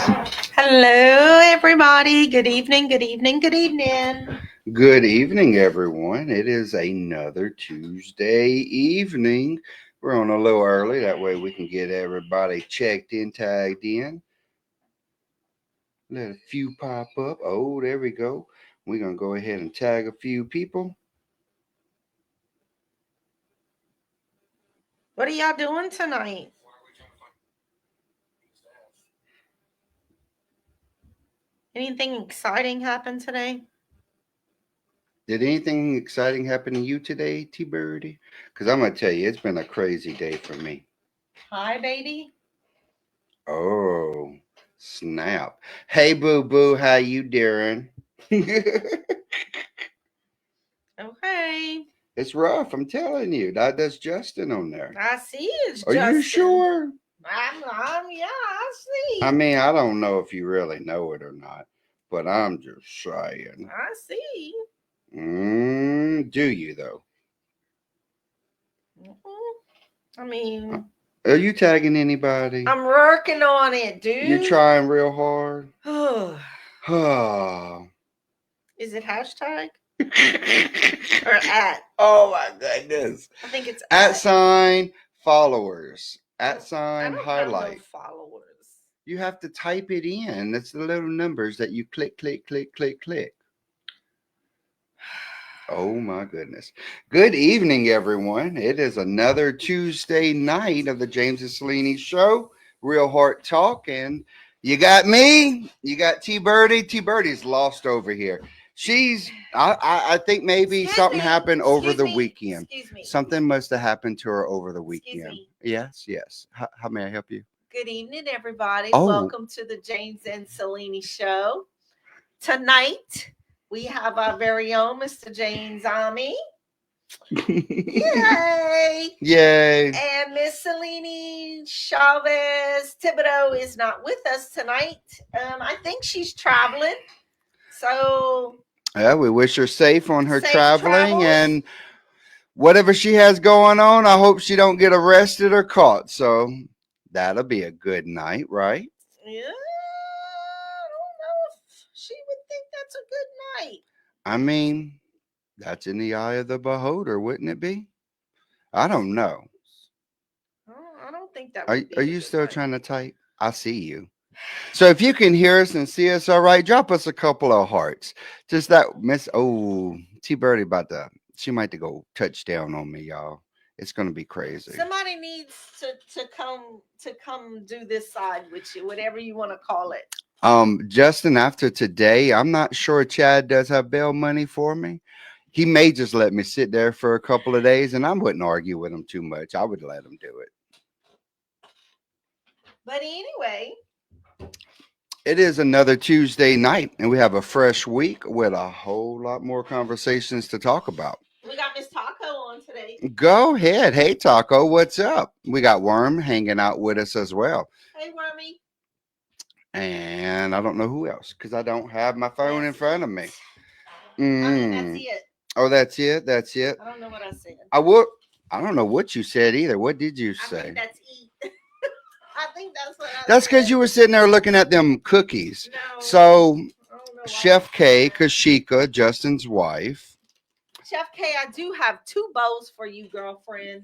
Hello, everybody. Good evening, good evening, good evening. Good evening, everyone. It is another Tuesday evening. We're on a little early. That way we can get everybody checked in, tagged in. Let a few pop up. Oh, there we go. We're going to go ahead and tag a few people. What are y'all doing tonight? Anything exciting happen today? Did anything exciting happen to you today, T Birdie? Because I'm going to tell you, it's been a crazy day for me. Hi, baby. Oh, snap. Hey, boo boo, how you doing? Okay. It's rough, I'm telling you. That's Justin on there. I see it's Are you Justin. sure? Yeah, I I see. mean, I don't know if you really know it or not, but I'm just saying. I see. Do you though? I Uh, mean, Are you tagging anybody? I'm working on it, You dude. trying real hard? Oh, Oh. is it hashtag or at? Oh my goodness. I think it's At at. sign followers. At I sign don't have no highlight. followers. You have to type it in. That's the little numbers that you click, click, click, click, click. Oh my goodness. Good evening, everyone. It is another Tuesday night of the James and Selene show, Real Heart Talk. And you got me, you got T Birdie. T Birdie's lost over here. I think maybe Excuse something me. happened over Excuse the me. weekend. Excuse me. Something must have happened to her over the Excuse weekend. me. Yes, yes. How may I help you? Good evening, everybody. Oh, Welcome to the James and Selene show. Tonight, we have our very own Mr. James Ami. Yay! yay. And Miss Selene Chavez Thibodeau is not with us tonight. I think she's traveling. So, Yeah, we wish her safe on her safe traveling travels. and whatever she has going on, I hope she don't get arrested or caught. So that'll be a good night, right? Yeah, I don't know if she would think that's a good night. I mean, that's in the eye of the beholder, wouldn't it be? I don't know. I don't think that Are would be are a you good still night. trying to type? I see you. So if you can hear us and see us all right, drop us a couple of hearts. Just that Miss T Birdie about to she might to go touchdown on me, y'all. It's gonna be crazy. Somebody needs to come do this side with you, whatever you want to call it. Justin, after today, I'm not sure Chad does have bail money for me. He may just let me sit there for a couple of days, and I wouldn't argue with him too much. I would let him do it. But anyway, It is another Tuesday night, and we have a fresh week with a whole lot more conversations to talk about. we got Miss Taco on today. Go ahead. Hey, Taco, what's up? We got Worm hanging out with us as well. Hey, Wormy. And I don't know who else because I don't have my phone in That's front of it. me. I mean, that's Mm. it. Oh, that's it. That's it. I don't know what I said. I would. I don't know what you said either. What did you I think say? that's eat. I think that's what I That's because said. you were sitting there looking at them cookies. No, So, I don't know why I Chef said K, that. Kashika, Justin's wife, Chef K, I do have 2 bows for you, girlfriend.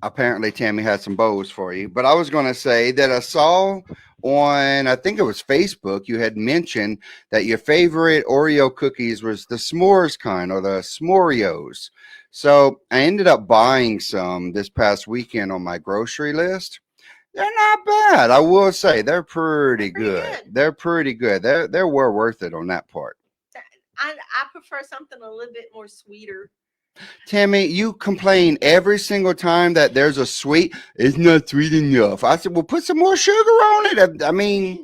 apparently Tammy had some bows for you. But I was going to say that I saw on, I think it was Facebook, you had mentioned that your favorite Oreo cookies was the s'mores kind or the s'moreos. So I ended up buying some this past weekend on my grocery list. They're not bad. I will say they're pretty They're pretty good. good. They're pretty good. They're well worth it on that part. I prefer something a little bit more sweeter. Tammy, you complain every single time that there's a sweet. It's not sweet enough. I said, well, put some more sugar on it. I mean,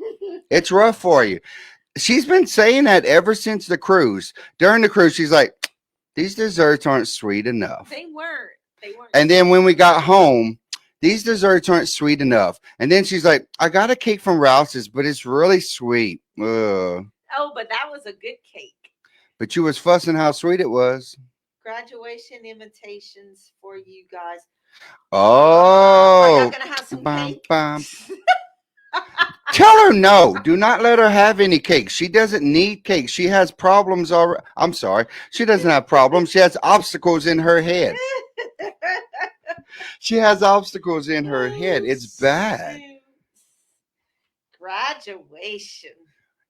it's rough for you. She's been saying that ever since the cruise. During the cruise, she's like, these desserts aren't sweet enough. They weren't. They weren't. And then when we got home, these desserts aren't sweet enough. And then she's like, I got a cake from Rouse's, but it's really sweet. Ugh. Oh, but that was a good cake. But you was fussing how sweet it was. Graduation invitations for you guys. Are y'all Oh, gonna have some bum, cake? bum. Tell her no. Do not let her have any cake. She doesn't need cake. She has problems already. I'm sorry. She doesn't have problems. She has obstacles in her head. She has obstacles in her head. Oh, It's bad. shoot. Graduation.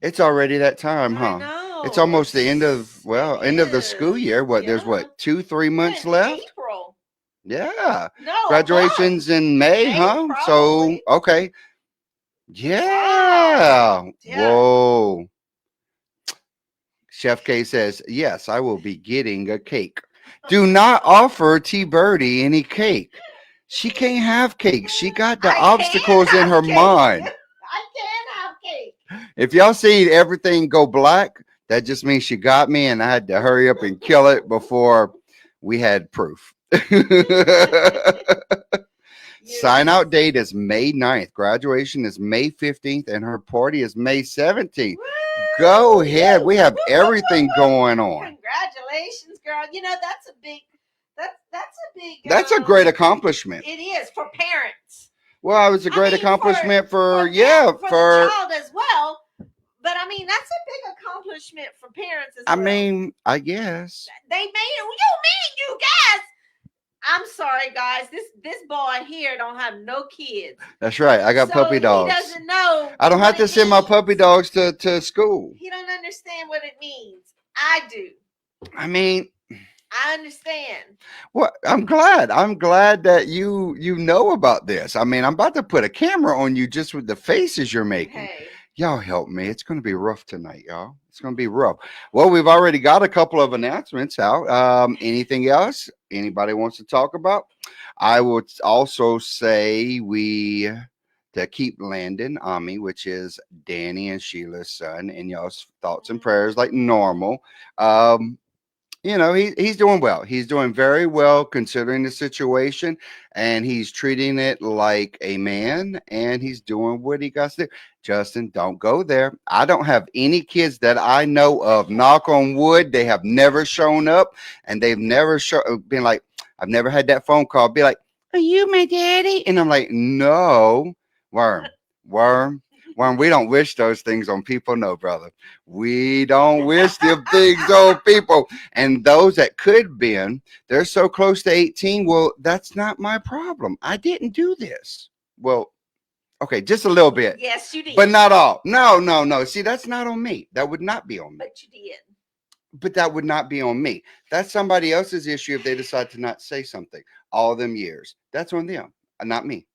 It's already that time, I huh? It's know. almost the end of, well, It end of the school is. year. What, there's Yeah. what, 2, 3 months We're in left? April. Yeah. No, a month. Graduation's in May, May, huh? So, probably. okay. Wow. Yeah. Yeah. Whoa. Chef K says, yes, I will be getting a cake. Do not offer T Birdie any cake. She can't have cake. She got the I can obstacles in have her cake. mind. I can have cake. If y'all see everything go black, that just means she got me and I had to hurry up and kill it before we had proof. Sign Yes. out date is May 9th. Graduation is May 15th and her party is May 17th. Go Woo! ahead. You. We have everything going on. Congratulations, girl. You know that's a big. That's a big. That's a great accomplishment. It is for parents. Well, it was a I great mean, accomplishment for, for yeah, them, for the for, child as well. But I mean, that's a big accomplishment for parents as I well. mean, I guess. They made it. You mean you guys? I'm sorry, guys. This boy here don't have no kids. That's right. I got So puppy he dogs. doesn't know. I don't have what to it send my means. puppy dogs to school. He don't understand what it means. I do. I mean, I understand. well, I'm glad. I'm glad that you know about this. I mean, I'm about to put a camera on you just with the faces you're making. Hey. Y'all help me. It's going to be rough tonight, y'all. It's going to be rough. Well, we've already got a couple of announcements out. Anything else anybody wants to talk about? I would also say we to keep Landon Ami, which is Danny and Sheila's son, in y'all's thoughts and prayers like normal. Um, he's doing well. He's doing very well considering the situation, and he's treating it like a man, and he's doing what he got to do. Justin, don't go there. I don't have any kids that I know of. Knock on wood, they have never shown up, and they've never been like, I've never had that phone call. Be like, "Are you my daddy?" And I'm like, "No, worm, worm." Worm, we don't wish those things on people, no, brother. We don't wish them things on people. And those that could been, they're so close to 18. Well, that's not my problem. I didn't do this. Well, okay, just a little bit, Yes, you did. but not all. No, no, no. See, that's not on me. That would not be on me. But you did. But that would not be on me. That's somebody else's issue if they decide to not say something all them years. That's on them, not me.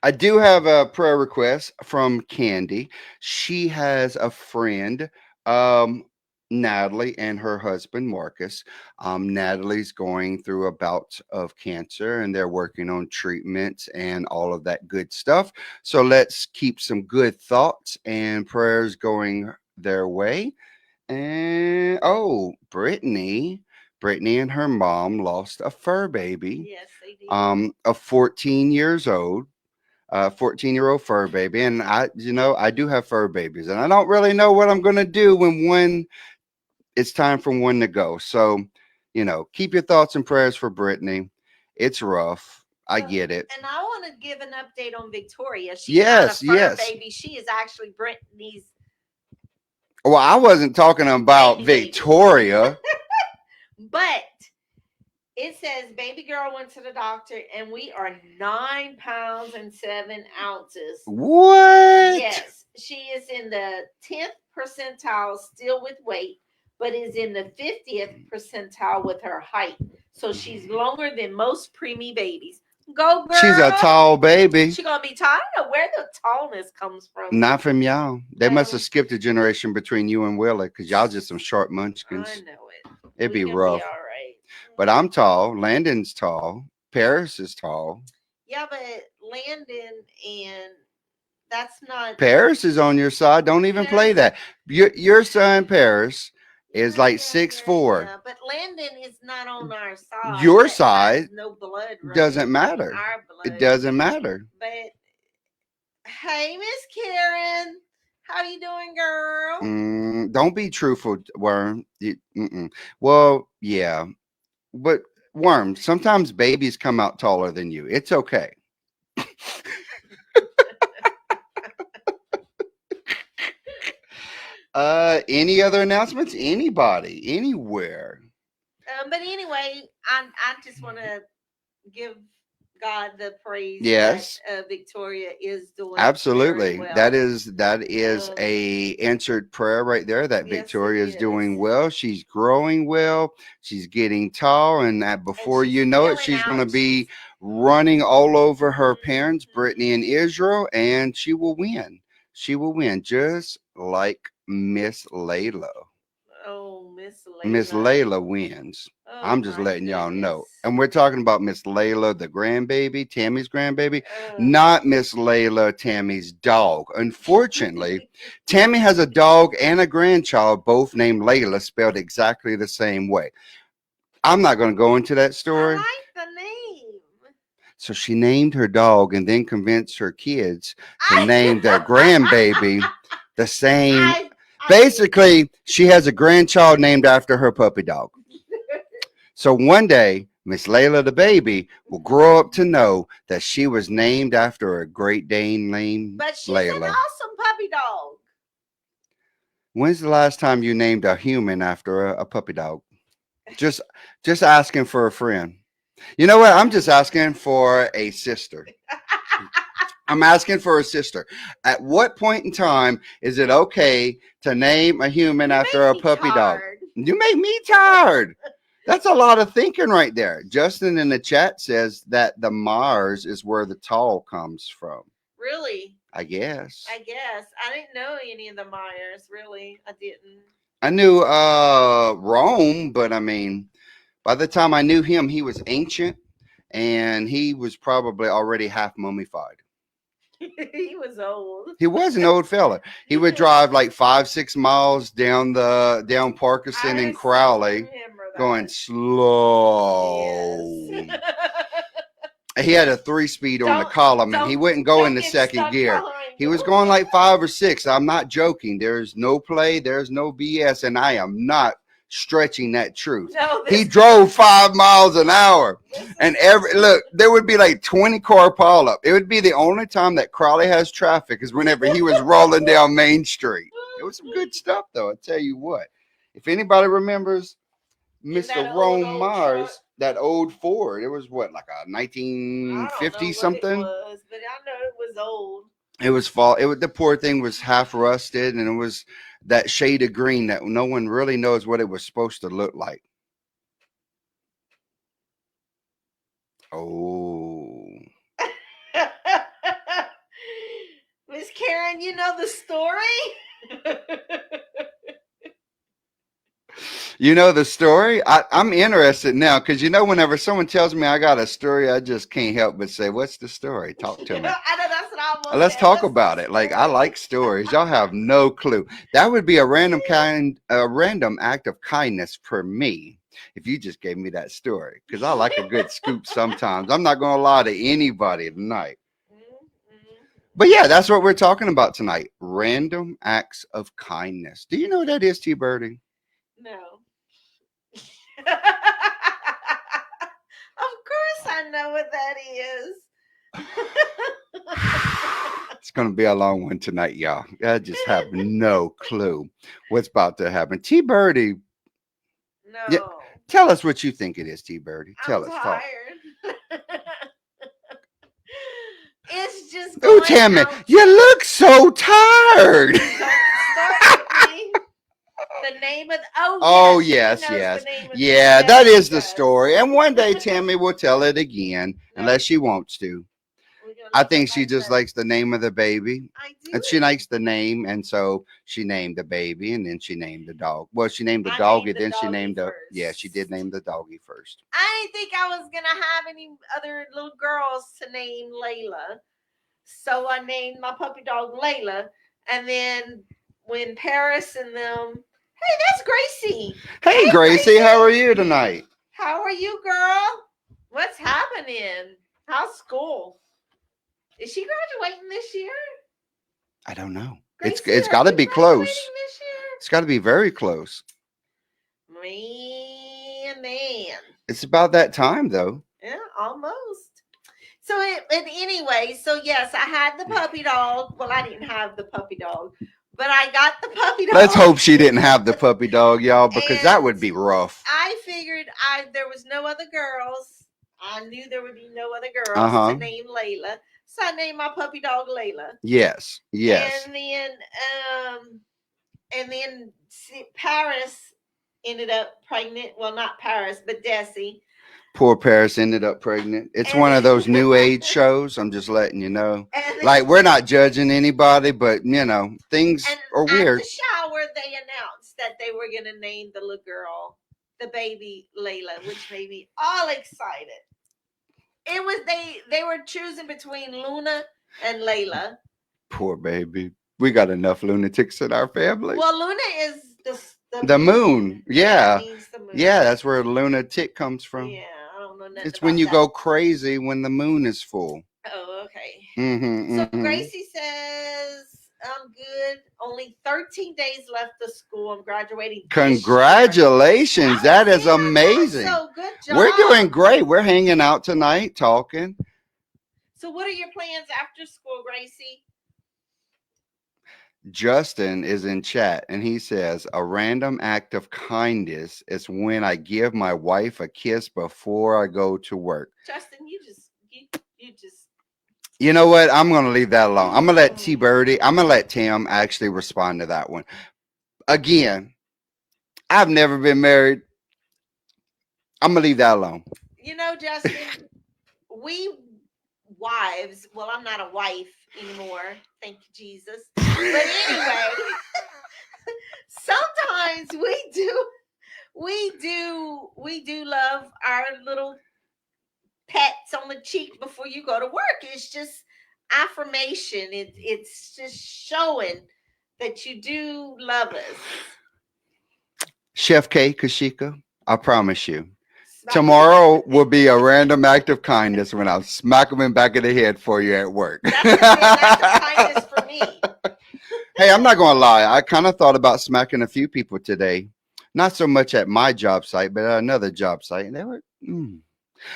I do have a prayer request from Candy. She has a friend, um, Natalie, and her husband, Marcus. Natalie's going through a bout of cancer and they're working on treatments and all of that good stuff. So let's keep some good thoughts and prayers going their way. And oh, Brittany and her mom lost a fur baby, Yes, they did. of 14 years old, 14-year-old fur baby. And I do have fur babies, and I don't really know what I'm going to do when one, it's time for one to go. So, keep your thoughts and prayers for Brittany. It's rough. I get it. And I want to give an update on Victoria. She's Yes, not a fur yes. baby. She is actually Brittany's Well, I wasn't talking about baby. Victoria. But it says baby girl went to the doctor and we are 9 pounds and 7 ounces. What? Yes, she is in the 10th percentile still with weight, but is in the 50th percentile with her height. So she's longer than most preemie babies. Go girl. She's a tall baby. She gonna be tall. I don't know where the tallness comes from. Not from y'all. They No. must have skipped a generation between you and Willie, because y'all just some short munchkins. I know it. It'd be We gonna rough. Be all right. But I'm tall. Landon's tall. Paris is tall. Yeah, but Landon and that's not. Paris is on your side. Don't even play that. Your son Paris is like 6'4". Yeah, but Landon is not on our side. Your That side has no blood running doesn't in matter. Our blood. It doesn't matter. But hey, Miss Karen, how you doing, girl? Don't be truthful, Worm. Well, yeah, but Worm, sometimes babies come out taller than you. It's okay. Any other announcements? Anybody, anywhere? But anyway, I just want to give God the praise that Yes. Victoria is doing very Absolutely. That well. is Um, a answered prayer right there that yes, it Victoria is is, doing well. She's growing well. She's getting tall and that and before she's you know it, filling she's going out. to be She's running all over her parents, Mhm. Brittany and Israel, and she will win. She will win just like Miss Layla. Oh, Miss Miss Layla. Layla wins. Oh I'm just my letting y'all know. goodness. And we're talking about Miss Layla, the grandbaby, Tammy's grandbaby, Uh, not Miss Layla, Tammy's dog. Unfortunately, Tammy has a dog and a grandchild, both named Layla, spelled exactly the same way. I'm not going to go into that I story. like the name. So she named her dog and then convinced her kids to I name their grandbaby the same. I did. Basically, she has a grandchild named after her puppy dog. So one day, Miss Layla the baby will grow up to know that she was named after a Great Dane named But she's an Layla. awesome puppy dog. When's the last time you named a human after a puppy dog? Just just asking for a friend. You know what? I'm just asking for a sister. I'm asking for a sister. At what point in time is it okay to name a human You after make a me puppy dog? tired. You make me tired. That's a lot of thinking right there. Justin in the chat says that the Mars is where the tall comes from. Really? I guess. I guess. I didn't know any of the Myers, really. I didn't. I knew Rome, but I mean, by the time I knew him, he was ancient and he was probably already half mummified. He was old. He was an old fella. He would drive like 5, 6 miles down Parkinson I and seem to Crowley, remember going that. Yes. slow. He had a 3 speed on the don't column and he don't wouldn't go don't into get second stuck gear. behind He him. was going like 5 or 6. I'm not joking. There's no play, there's no BS, and I am not stretching that truth. No, He this drove 5 miles an hour. this And is every look, there would be like 20 car pileup. It would be the only time that Crowley has traffic is whenever he was rolling down Main Street. It was some good stuff though, I tell you what. If anybody remembers in Mr. that old Rome old truck. Mars, that old Ford. It was what, like a I don't 1950 know what it something? was, but I know it was old. It was fall. It was, the poor thing was half rusted, and it was that shade of green that no one really knows what it was supposed to look like. Oh, Miss Karen, you know the story? you know the story. I'm interested now because whenever someone tells me I got a story, I just can't help but say, "What's the story? Talk to me." I know that's what I almost Let's said. talk What's the about it. Like I story? like stories. Y'all have no clue. That would be a random act of kindness for me if you just gave me that story. Because I like a good scoop sometimes. I'm not gonna lie to anybody tonight. Mm-hmm. But yeah, that's what we're talking about tonight. Random acts of kindness. Do you know what that is, T Birdie? No. Of course I know what that is. It's gonna be a long one tonight, y'all. I just have no clue what's about to happen. T Birdie, yeah, No. tell us what you think it is, T Birdie. I'm Tell us, talk. tired. It's just Oh, going Tammy, out you to look so tired. don't start with me. The name of oh Oh, yes, she yes, knows the yes. name of Yeah, yes that she is the does. story. And one day Tammy will tell it again, No, unless she wants to. we're gonna I leave it think she like just that. likes the name of the baby. I And she do. likes the name, and so she named the baby, and then she named the dog. Well, she named the I dog, named and the then she doggy named the, yeah, she did first. name the doggy first. I didn't think I was gonna have any other little girls to name Layla. So I named my puppy dog Layla. And then when Paris and them, hey, that's Gracie. Hey, Hey, Gracie, how are Gracie. you tonight? How are you, girl? What's happening? How's school? Is she graduating this year? I don't know. Gracie, It's are got to you be close. graduating this It's got to be very close. year? Man. It's about that time, though. Yeah, almost. So, anyway, so yes, I had the puppy dog. Well, I didn't have the puppy dog, but I got the puppy Let's dog. hope she didn't have the puppy dog, y'all, because that And would be rough. I figured there was no other girls. I knew there would be no other Uh girls to huh. name Layla, so I named my puppy dog Layla. Yes. Yes. And um, then Paris ended up pregnant. Well, not Paris, but Desi. Poor Paris ended up pregnant. It's And one of those new age shows. I'm just letting you know. and Like, we're not judging anybody, but, things and are at the weird. shower, they announced that they were going to name the little girl, the baby Layla, which made me all excited. It was they were choosing between Luna and Layla. Poor baby. We got enough lunatics in our family. Well, Luna is the The moon. moon. Yeah, it Yeah. means the moon. Yeah, that's where lunatic comes from. Yeah, I don't know nothing It's when about you that. go crazy when the moon is full. Oh, okay. Mm-hmm. So Mm-hmm. Gracie says, I'm good. Only 13 days left of school. I'm graduating this year. Congratulations. I That is see. I thought amazing. so. Good We're doing job. great. We're hanging out tonight talking. So, what are your plans after school, Gracie? Justin is in chat and he says, a random act of kindness is when I give my wife a kiss before I go to work. Justin, you just. You know what? I'm going to leave that alone. I'm going to let T Mm. Birdie, I'm going to let Tim actually respond to that one. Again, I've never been married. I'm going to leave that alone. Justin, we wives. Well, I'm not a wife anymore. Thank you, Jesus. But anyway, sometimes we do love our little pats on the cheek before you go to work. It's just affirmation. It's just showing that you do love us. Chef K, Kashika, I promise you. Smack me. Tomorrow will be a random act of kindness when I smack him in back of the head for you at work. That's gonna be an act of kindness for me. Hey, I'm not going to lie. I kind of thought about smacking a few people today. Not so much at my job site, but at another job site. And they were,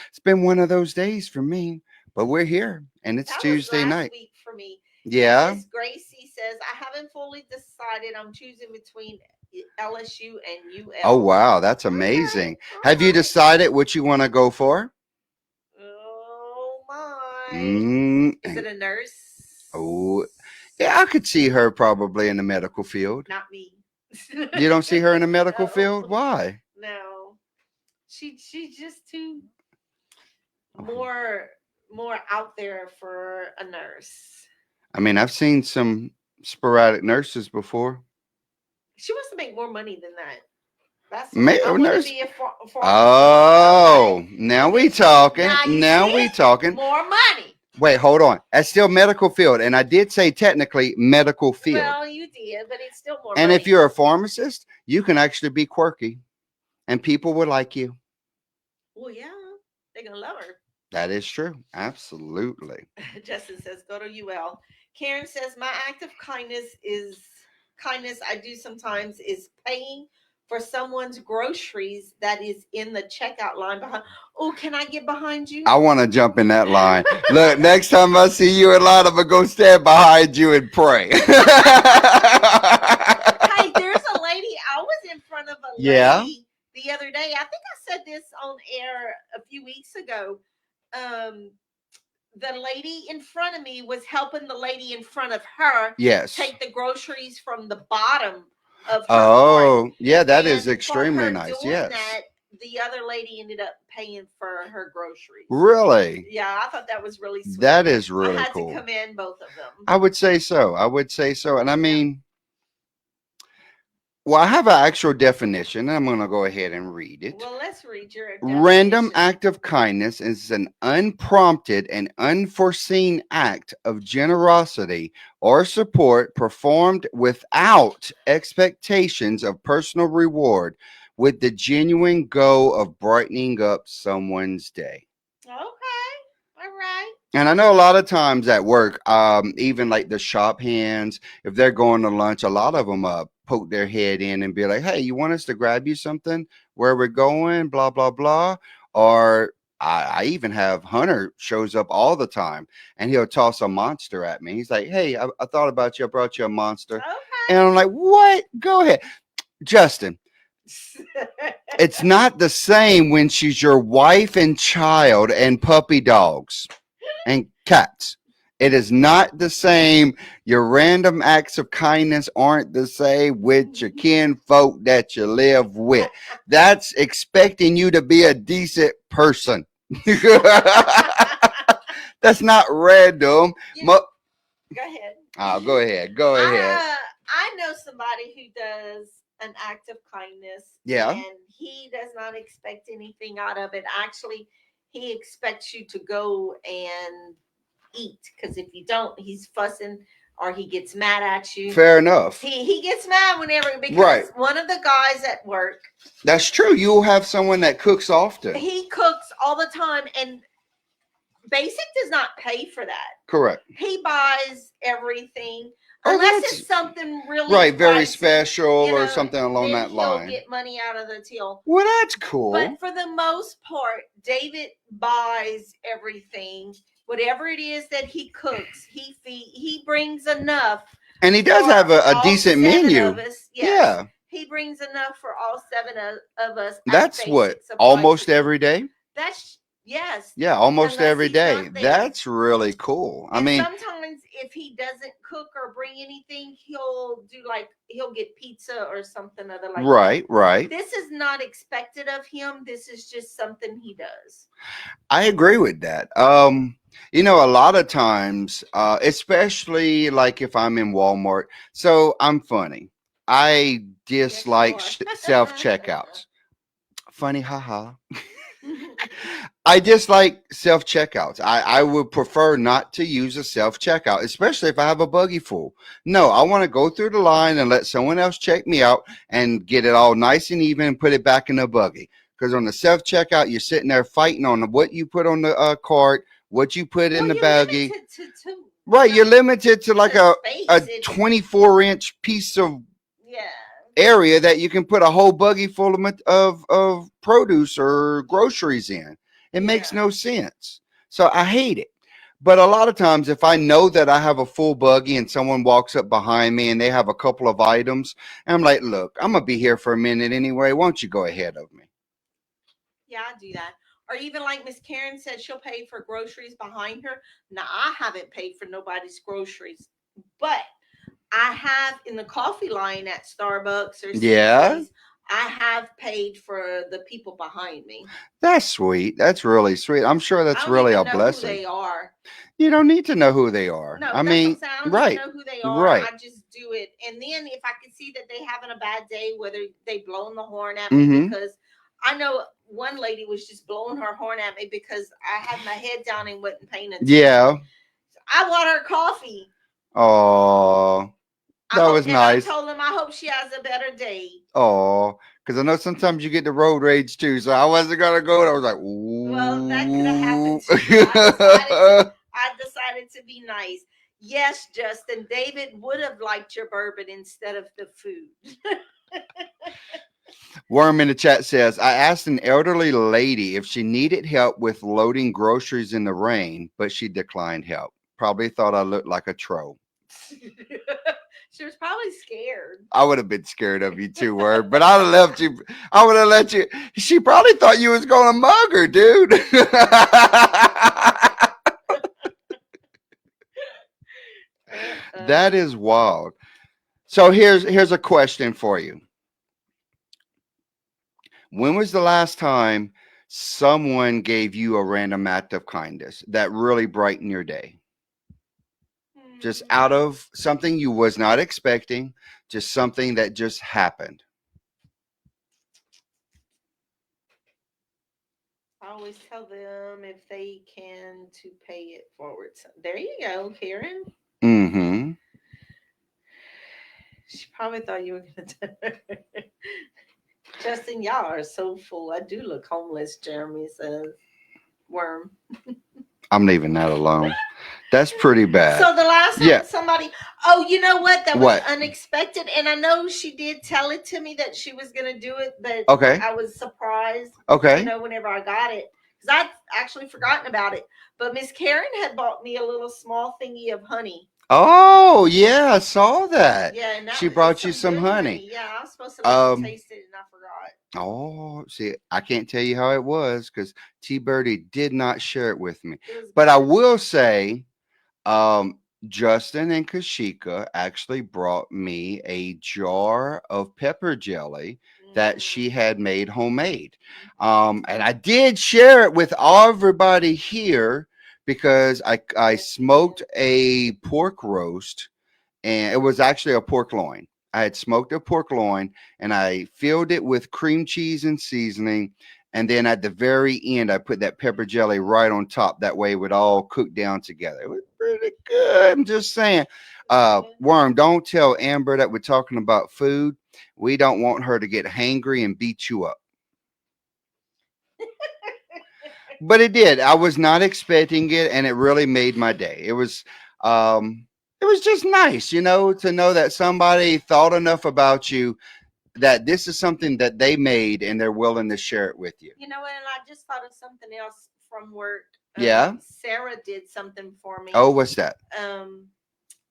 it's been one of those days for me. But we're here and it's That was Tuesday last night. week for me. Yeah. Miss Gracie says, I haven't fully decided. I'm choosing between LSU and Oh, UL. wow. That's Okay. amazing. All Have you right. decided what you want to go for? Oh my. Mm, Is it a nurse? oh, yeah. I could see her probably in the medical field. Not me. You don't see her in the medical field? No. Why? No. She's just too Oh, more more out there for a nurse. I mean, I've seen some sporadic nurses before. She wants to make more money than that. That's what May, I oh, want to nurse. be a pharmacist. Okay. Oh, now we talking. Now you Now see we talking. more money. Wait, hold on. That's still medical field, and I did say technically medical field. Well, you did, but it's still more And if money. you're a pharmacist, you can actually be quirky, and people would like you. Well, yeah, they're gonna love her. That is true. Absolutely. Justin says, "Go to UL." Karen says, "My act of kindness I do sometimes is paying for someone's groceries that is in the checkout line behind. Oh, can I get behind you? I want to jump in that line. Look, next time I see you in line, I'm gonna go stand behind you and pray. Hey, there's a lady. I was in front of a Yeah. lady the other day. I think I said this on air a few weeks ago. Um, the lady in front of me was helping the lady in front of her Yes. take the groceries from the bottom of her cart. Oh, yeah, that is And for extremely her nice. doing Yes. that, the other lady ended up paying for her groceries. Really? Yeah, I thought that was really sweet. That is I really had cool. to commend both of them. I would say so. I would say so. And I Yeah. mean, well, I have an actual definition, and I'm going to go ahead and read it. Well, let's read your Random definition. act of kindness is an unprompted and unforeseen act of generosity or support performed without expectations of personal reward with the genuine goal of brightening up someone's day. Okay. All right. And I know a lot of times at work, even like the shop hands, if they're going to lunch, a lot of them poke their head in and be like, "Hey, you want us to grab you something? Where we're going? Blah blah blah." Or I even have Hunter shows up all the time, and he'll toss a monster at me. He's like, "Hey, I thought about you. I brought you a monster." Okay. And I'm like, what? Go ahead. Justin, it's not the same when she's your wife and child and puppy dogs and cats. It is not the same. Your random acts of kindness aren't the same with your kin folk that you live with. That's expecting you to be a decent person. That's not random. You know, go ahead. Oh, go ahead. Go ahead. I know somebody who does an act of kindness, Yeah. and he does not expect anything out of it. Actually, he expects you to go and eat, because if you don't, he's fussing or he gets mad at you. Fair enough. He gets mad whenever, because Right. one of the guys at work, That's true. You'll have someone that cooks often. he cooks all the time, and Basic does not pay for that. Correct. He buys everything Oh, unless that's it's something really right, very pricey, special you or know. something along Then that he'll line. get money out of the till. Well, that's cool. But for the most part, David buys everything. Whatever it is that he cooks, he brings enough. And he does have a all decent 7 menu. of us. Yes. Yeah. He brings enough for all 7 of us. at That's Basic what, Supply almost Store. every day? That's yes. Yeah, almost Unless every he's day. not there. That's really cool. I And mean, sometimes if he doesn't cook or bring anything, he'll get pizza or something other like that. right, right. This is not expected of him. This is just something he does. I agree with that. A lot of times, especially like if I'm in Walmart, so I'm funny. I Yes, you dislike are. self checkouts. Funny, haha. I dislike self checkouts. I would prefer not to use a self checkout, especially if I have a buggy full. No, I want to go through the line and let someone else check me out and get it all nice and even and put it back in the buggy. Because on the self checkout, you're sitting there fighting on what you put on the cart, what you put in Well, the you're buggy. limited to Right, you're limited to like the a space. 24-inch piece of Yeah. area that you can put a whole buggy full of produce or groceries in. It makes Yeah. no sense. So I hate it. But a lot of times, if I know that I have a full buggy and someone walks up behind me and they have a couple of items, I'm like, look, I'm going to be here for a minute anyway. Why don't you go ahead of me? Yeah, I do that. Or even like Miss Karen said, she'll pay for groceries behind her. Now, I haven't paid for nobody's groceries, but I have in the coffee line at Starbucks or Yeah, CVS. I have paid for the people behind me. that's sweet. That's really sweet. I'm sure I that's don't really even a know who blessing. they are. You don't need to know who they are. No, I that's what I'm mean, saying. I don't even right, know who they are. right. I just do it. And then if I can see that they having a bad day, whether they blowing the horn at me, Mm-hmm. because I know one lady was just blowing her horn at me because I had my head down and wasn't paying attention. Yeah. I want her coffee. Oh, I that hope, was and I nice. told him I hope she has a better day. Oh, because I know sometimes you get the road rage too. So I wasn't gonna go. And I was like, Well, that could have happened ooh. too, but I decided to be nice. Yes, Justin, David would have liked your bourbon instead of the food. Worm in the chat says, I asked an elderly lady if she needed help with loading groceries in the rain, but she declined help. Probably thought I looked like a troll. She was probably scared. I would have been scared of you too, Word, but I'd have left you. I would have let you. She probably thought you was gonna mug her, dude. That is wild. So here's a question for you. When was the last time someone gave you a random act of kindness that really brightened your day? Just out of something you was not expecting, just something that just happened. I always tell them if they can to pay it forward. So there you go, Karen. Mm-hmm. She probably thought you were gonna. Justin, y'all are so full. I do look homeless. Jeremy says, "Worm." I'm leaving that alone. That's pretty bad. So the last time Yeah. somebody, oh, you know what? That was What? unexpected, and I know she did tell it to me that she was gonna do it, but Okay. I was surprised. Okay. Whenever I got it, because I'd actually forgotten about it. But Miss Karen had bought me a little small thingy of honey. Oh, yeah, I saw that. Yeah, and that She was it's brought you some some good honey. honey. Yeah, I was supposed to let you Um, taste it, and I forgot. oh, see, I can't tell you how it was because T Birdie did not share it with me. It was But I good. will say, Um, Justin and Kashika actually brought me a jar of pepper jelly that she Mm, had made homemade. mhm. And I did share it with everybody here because I Yes, you smoked did. a pork roast, and it was actually a pork loin. I had smoked a pork loin and I filled it with cream cheese and seasoning. And then at the very end, I put that pepper jelly right on top. That way it would all cook down together. It was pretty good. I'm just saying. Yeah. Worm, don't tell Amber that we're talking about food. We don't want her to get hangry and beat you up. But it did. I was not expecting it, and it really made my day. It was just nice, to know that somebody thought enough about you that this is something that they made and they're willing to share it with you. You know what? And I just thought of something else from work. Yeah. Sarah did something for me. Oh, what's that? Um,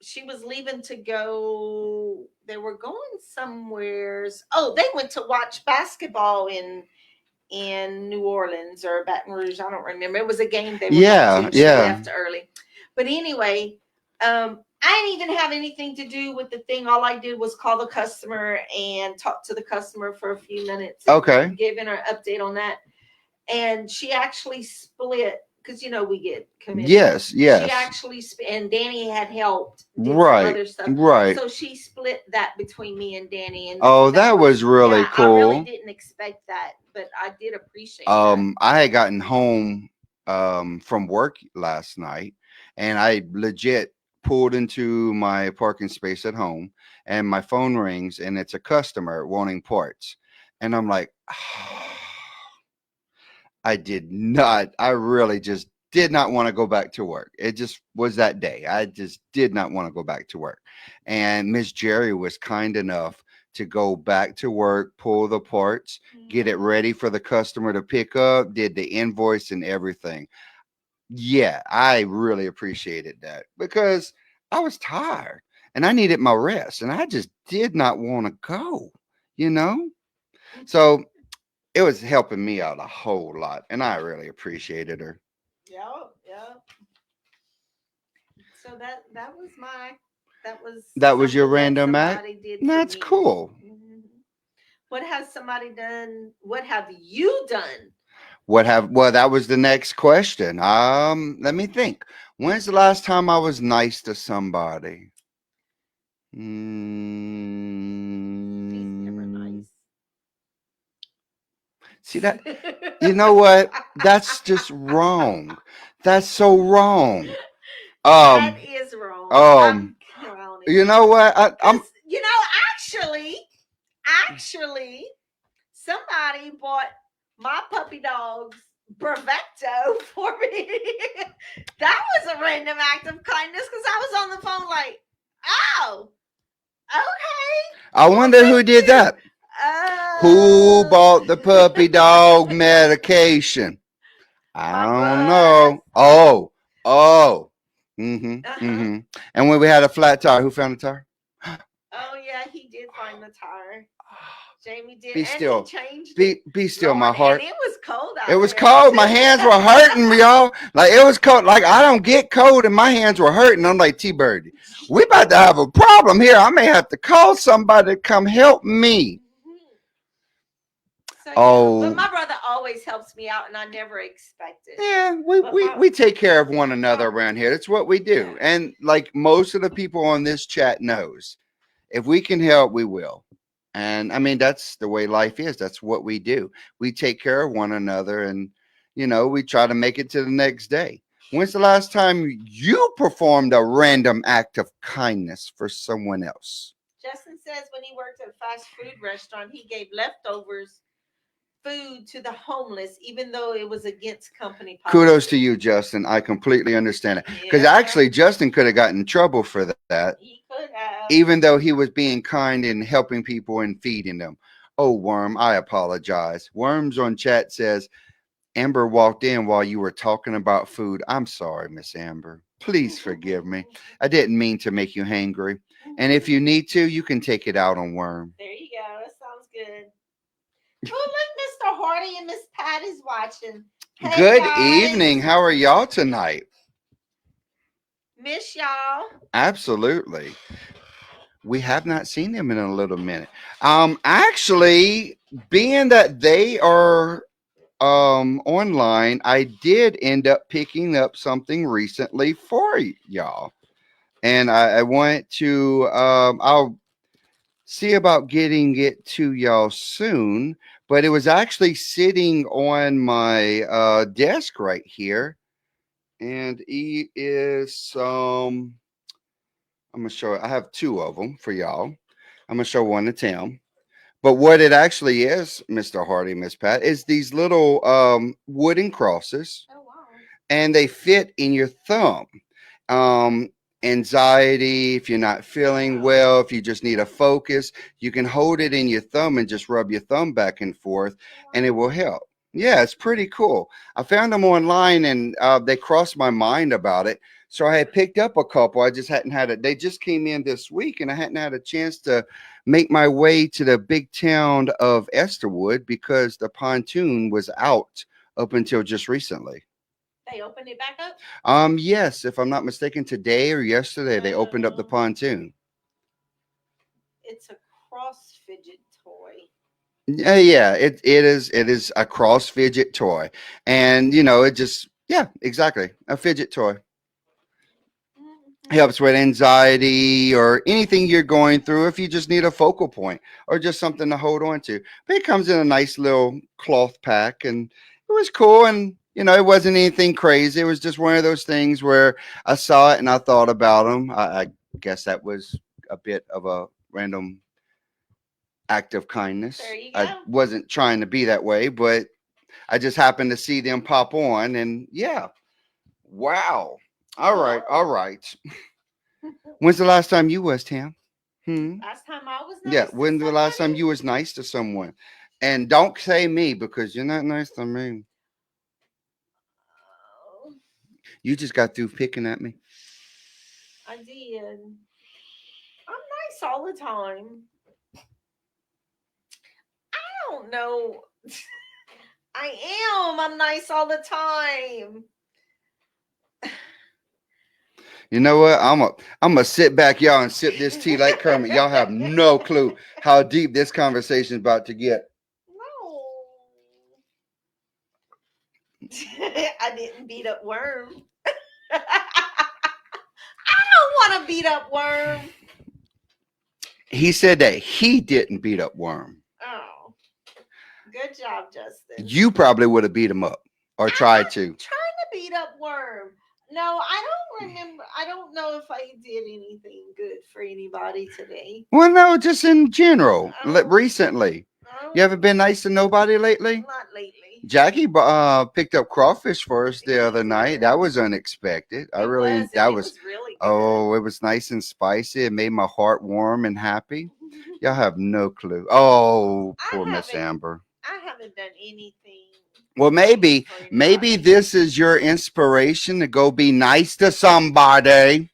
she was leaving to go. They were going somewheres. Oh, they went to watch basketball in New Orleans or Baton Rouge. I don't remember. It was a game they were going to, Yeah, and she yeah. left early. But anyway, I didn't even have anything to do with the thing. All I did was call the customer and talk to the customer for a few minutes Okay. and giving her an update on that. And she actually split because we get commission. Yes, She yes. actually and Danny had helped, did some Right, other stuff, right. so she split that between me and Danny, and Oh, that that was was, really yeah. I really cool. didn't expect that, but I did appreciate that. I had gotten home from work last night, and I legit pulled into my parking space at home, and my phone rings, and it's a customer wanting parts, and I'm like, I did not. I really just did not want to go back to work. It just was that day. I just did not want to go back to work. And Miss Jerry was kind enough to go back to work, pull the parts, get it Mhm. ready for the customer to pick up, did the invoice and everything. Yeah, I really appreciated that because I was tired and I needed my rest and I just did not want to go, you know? So it was helping me out a whole lot, and I really appreciated her. Yeah, yeah. So that was That was your something that random act. somebody did for That's me. cool. Mhm. What has somebody done? What have you done? What have well? That was the next question. Let me think. When's the last time I was nice to somebody? He's never Mm, nice. see that? You know what? That's just wrong. That's so wrong. That Um, is wrong. um, I'm clowning. you know what? I'm. Because, actually, somebody bought my puppy dog's Bravecto for me. That was a random act of kindness because I was on the phone like, oh, okay. I Well, wonder who thank did you. that. Who bought the puppy dog medication? I My don't buzz. know. Oh. Mm-hmm. Uh-huh. Mm-hmm. And when we had a flat tire, who found the tire? Oh yeah, he did find the tire. Jamie did, Be and he still. changed it. Be still, my Lord, and heart. it was cold It out was there. cold. My hands were hurting, y'all. Like it was cold. Like I don't get cold, and my hands were hurting. I'm like T-Bird. We about to have a problem here. I may have to call somebody to come help me. Mhm. So yeah, but Oh, my brother always helps me out, and I never expect it. yeah, we, But we, we take care of one another my around here. That's what we yeah, do. And like most of the people on this chat knows, if we can help, we will. And I mean, that's the way life is. That's what we do. We take care of one another and, we try to make it to the next day. When's the last time you performed a random act of kindness for someone else? Justin says when he worked at a fast food restaurant, he gave leftovers food to the homeless, even though it was against company Kudos to policy. you, Justin. I completely understand it. Because Yeah, actually, Justin could have gotten in trouble for that, he could have. even though he was being kind and helping people and feeding them. Oh, Worm, I apologize. Worms on chat says, Amber walked in while you were talking about food. I'm sorry, Miss Amber. Please forgive me. I didn't mean to make you hangry. And if you need to, you can take it out on Worm. There you go. That sounds good. Oh, look, Mr. Hardy and Miss Patty's watching. Hey, Good guys. evening. How are y'all tonight? Miss y'all. Absolutely. We have not seen them in a little minute. Actually, being that they are online, I did end up picking up something recently for y'all. And I want to I'll see about getting it to y'all soon, but it was actually sitting on my desk right here, and it is I'm gonna show. I have two of them for y'all. I'm gonna show one to Tim. But what it actually is, Mr. Hardy, Miss Pat, is these little wooden crosses, Oh, wow. and they fit in your thumb. Um, Anxiety, if you're not feeling well, if you just need a focus, you can hold it in your thumb and just rub your thumb back and forth, and it will help. Yeah, it's pretty cool. I found them online, and they crossed my mind about it. So I had picked up a couple. I just hadn't had it. They just came in this week, and I hadn't had a chance to make my way to the big town of Esterwood because the pontoon was out up until just recently. They opened it back up? Yes, if I'm not mistaken, today or yesterday they opened up the pontoon. It's a cross fidget toy. Yeah, it is a cross fidget toy, and it just yeah, exactly, a fidget toy. Mhm. Helps with anxiety or anything you're going through if you just need a focal point or just something to hold on to. But it comes in a nice little cloth pack, and it was cool, and it wasn't anything crazy. It was just one of those things where I saw it and I thought about them. I guess that was a bit of a random act of There kindness. you I go. wasn't trying to be that way, but I just happened to see them pop on, and yeah, wow. All right, all Oh. right. When's the last time you was, Tam? Hmm. Last time I was Yeah. nice to When's the last time somebody. you was nice to someone? And don't say me because you're not nice to me. Oh, You just got through picking at me. I did. I'm nice all the time. I don't know. I am. I'm nice all the time. You know what? I'm gonna sit back, y'all, and sip this tea like Kermit. Y'all have no clue how deep this conversation is about to get. No. I didn't beat up Worm. I don't want to beat up Worm. He said that he didn't beat up Worm. Oh, good job, Justin. You probably would have beat him up or I'm tried not to. trying to beat up Worm. No, I don't remember. I don't know if I did anything good for anybody today. Well, no, just in general. Oh, Recently, you oh, haven't been nice to nobody lately. not lately. Jackie picked up crawfish for us the other night. That was unexpected. I It really was, and that it was was really good. oh, it was nice and spicy. It made my heart warm and happy. Y'all have no clue. Oh, I poor Miss haven't. Amber. I haven't done anything Well, maybe for maybe anybody. this is your inspiration to go be nice to somebody.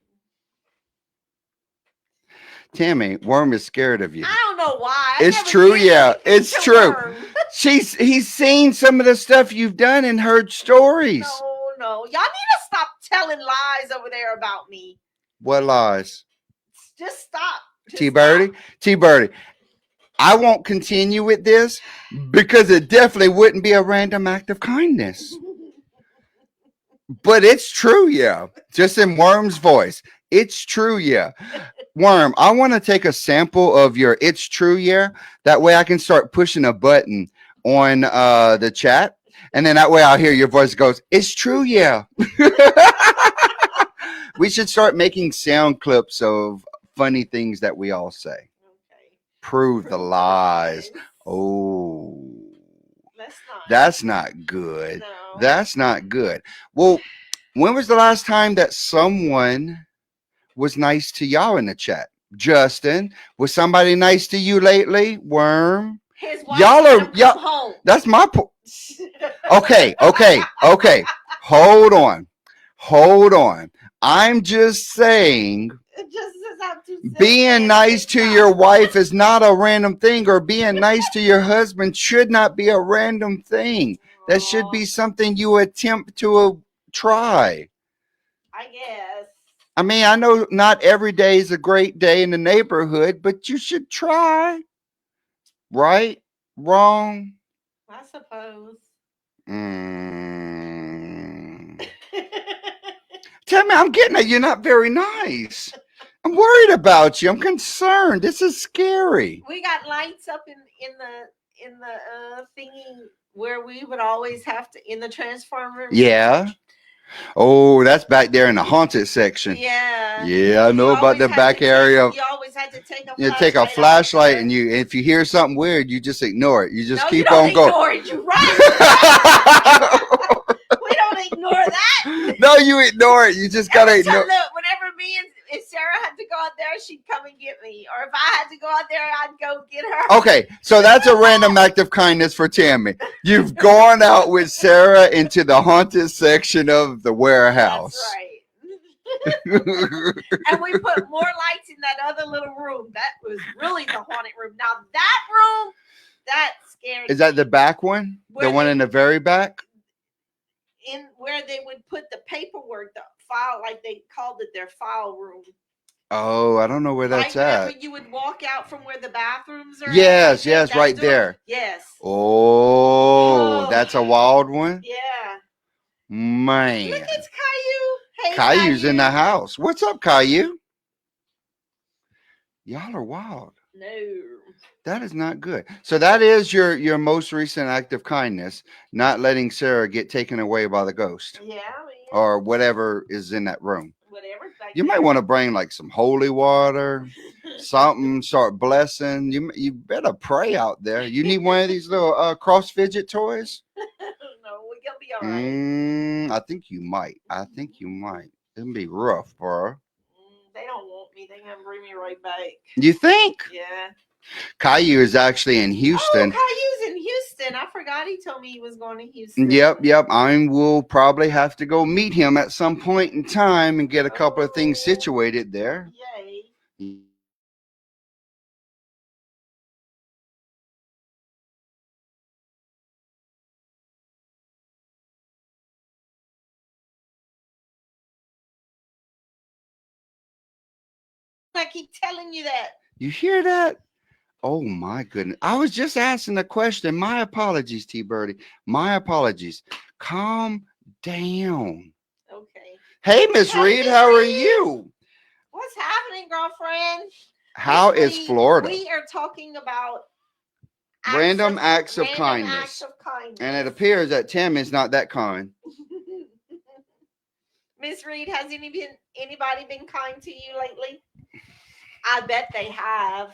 Tammy, Worm is scared of you. I don't know why. I It's never true, did yeah. anything It's to true. Worm. He's seen some of the stuff you've done and heard stories. No, no. Y'all need to stop telling lies over there about me. What lies? Just stop. T Just stop. Birdie? T Birdie. I won't continue with this because it definitely wouldn't be a random act of kindness. But it's true, yeah. Just in Worm's voice. It's true, yeah. Worm, I want to take a sample of your it's true, yeah. That way I can start pushing a button on the chat. And then that way I'll hear your voice goes, it's true, yeah. We should start making sound clips of funny things that we all say. Okay. Prove the Prove the lies. lies. Oh, Let's not. that's not good. No. That's not good. Well, when was the last time that someone was nice to y'all in the chat? Justin, was somebody nice to you lately? Worm, His wife y'all let are him y'all. come home. That's my point. Okay, okay, okay. Hold on, hold on. I'm just saying, It just says I'm too silly being and nice to TikTok. your wife is not a random thing, or being nice to your husband should not be a random thing. That should Aw, be something you attempt to try. I guess. I mean, I know not every day is a great day in the neighborhood, but you should try. Right? Wrong? I suppose. Mm. Tell me, I'm getting it. You're not very nice. I'm worried about you. I'm concerned. This is scary. We got lights up in the thingy where we would always have to in the transformer. Yeah. Oh, that's back there in the haunted section. Yeah. Yeah, I You know about always the had to back area. you always had to take a You take a flashlight off flashlight the. and you, if you hear something weird, you just ignore it. You just No, you keep don't on going. ignore it. You run. We don't ignore that. No, you ignore it. You just gotta Every time, ignore. look, whenever me and if Sarah had to go out there, she'd come and get me. Or if I had to go out there, I'd go get her. Okay, so that's a random act of kindness for Tammy. You've gone out with Sarah into the haunted section of the warehouse. That's right. And we put more lights in that other little room. That was really the haunted room. Now that room, that scared Is that me. the back one? Where The one they- in the very back? In where they would put the paperwork, the file, like they called it their file room. Oh, I don't know where Right that's whenever at. you would walk out from where the bathrooms are. Yes, yes, That's right the- there. Yes. Oh, Oh. that's a wild one? Yeah. Man. Look, it's Caillou. Hey, Caillou's in the Caillou. house. What's up, Caillou? Y'all are wild. No. That is not good. So that is your most recent act of kindness, not letting Sarah get taken away by the ghost Yeah, man. or whatever is in that room. Whatever's back You might there. want to bring like some holy water, something, start blessing. You better pray out there. You need one of these little cross fidget toys? No, we're gonna be all right. I think you might. I think you might. It'd be rough, bro. They don't want me. They're gonna bring me right back. You think? Yeah. Caillou is actually in Houston. Oh, Caillou's in Houston. I forgot he told me he was going to Houston. Yep. I will probably have to go meet him at some point in time and get a couple of things situated there. Yay. I keep telling you that. You hear that? Oh my goodness. I was just asking a question. My apologies, T Birdie. My apologies. Calm down. Okay. Hey, Miss Hey, Reed, Miss how are Reed. you? What's happening, girlfriend? How Miss is Reed, Florida? We are talking about Random acts of random kindness. acts of kindness. And it appears that Tim is not that kind. Miss Reed, has anybody been kind to you lately? I bet they have.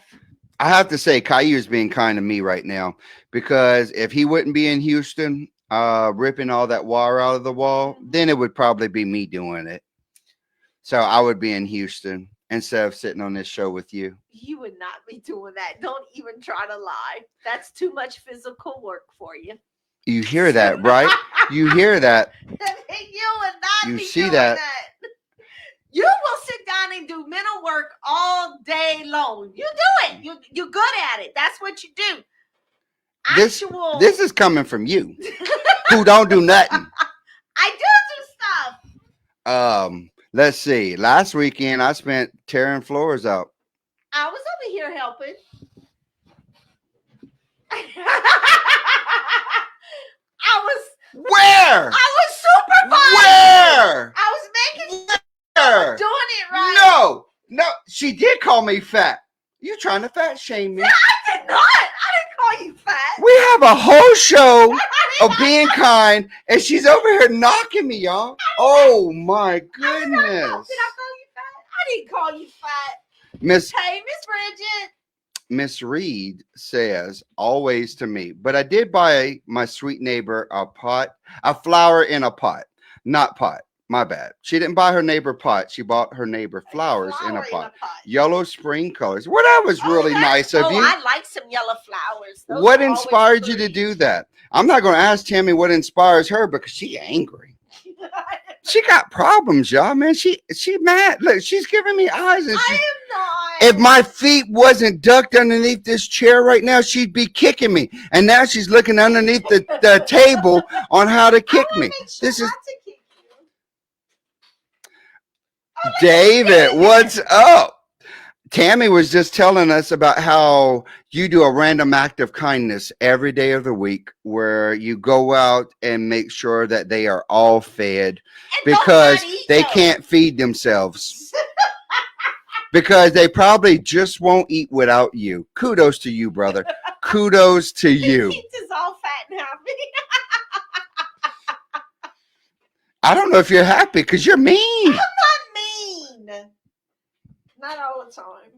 I have to say, Caillou is being kind to me right now because if he wouldn't be in Houston, ripping all that wire out of the wall, then it would probably be me doing it. So I would be in Houston instead of sitting on this show with you. You would not be doing that. Don't even try to lie. That's too much physical work for you. You hear that, right? You hear that. You would not You be see doing that. You will sit down and do mental work all day long. You do it. You're good at it. That's what you do. Actual. This is coming from you, who don't do nothing. I do stuff. Let's see. Last weekend I spent tearing floors out. I was over here helping. Where? I was supervising. Where? I was making Where? doing it right. No, she did call me fat. You trying to fat shame me? No, I did not. I didn't call you fat. We have a whole show of being kind, and she's over here knocking me, y'all. Oh my goodness. Did I call you fat? I didn't call you fat. Miss Hey, Miss Bridget. Miss Reed says always to me, but I did buy my sweet neighbor a flower in a pot, not pot. My bad. She didn't buy her neighbor pot. She bought her neighbor flowers in a pot. Yellow spring colors. Well, that was really nice of you. I like some yellow flowers. Those What are always inspired you to pretty. do that? I'm not going to ask Tammy what inspires her because she's angry. She got problems, y'all, man. She mad. Look, she's giving me eyes, and I she's. am If not. my feet wasn't ducked underneath this chair right now, she'd be kicking me. And now she's looking underneath the table on how to I kick want me. to make sure This is not to kick you. Oh, look at David. David. What's up? Tammy was just telling us about how you do a random act of kindness every day of the week where you go out and make sure that they are all fed And don't not because eat they though. can't feed themselves. Because they probably just won't eat without you. Kudos to you, brother. Kudos to He you. keeps us all fat and happy. I don't know if you're happy because you're mean. I'm not mean. Not all the time.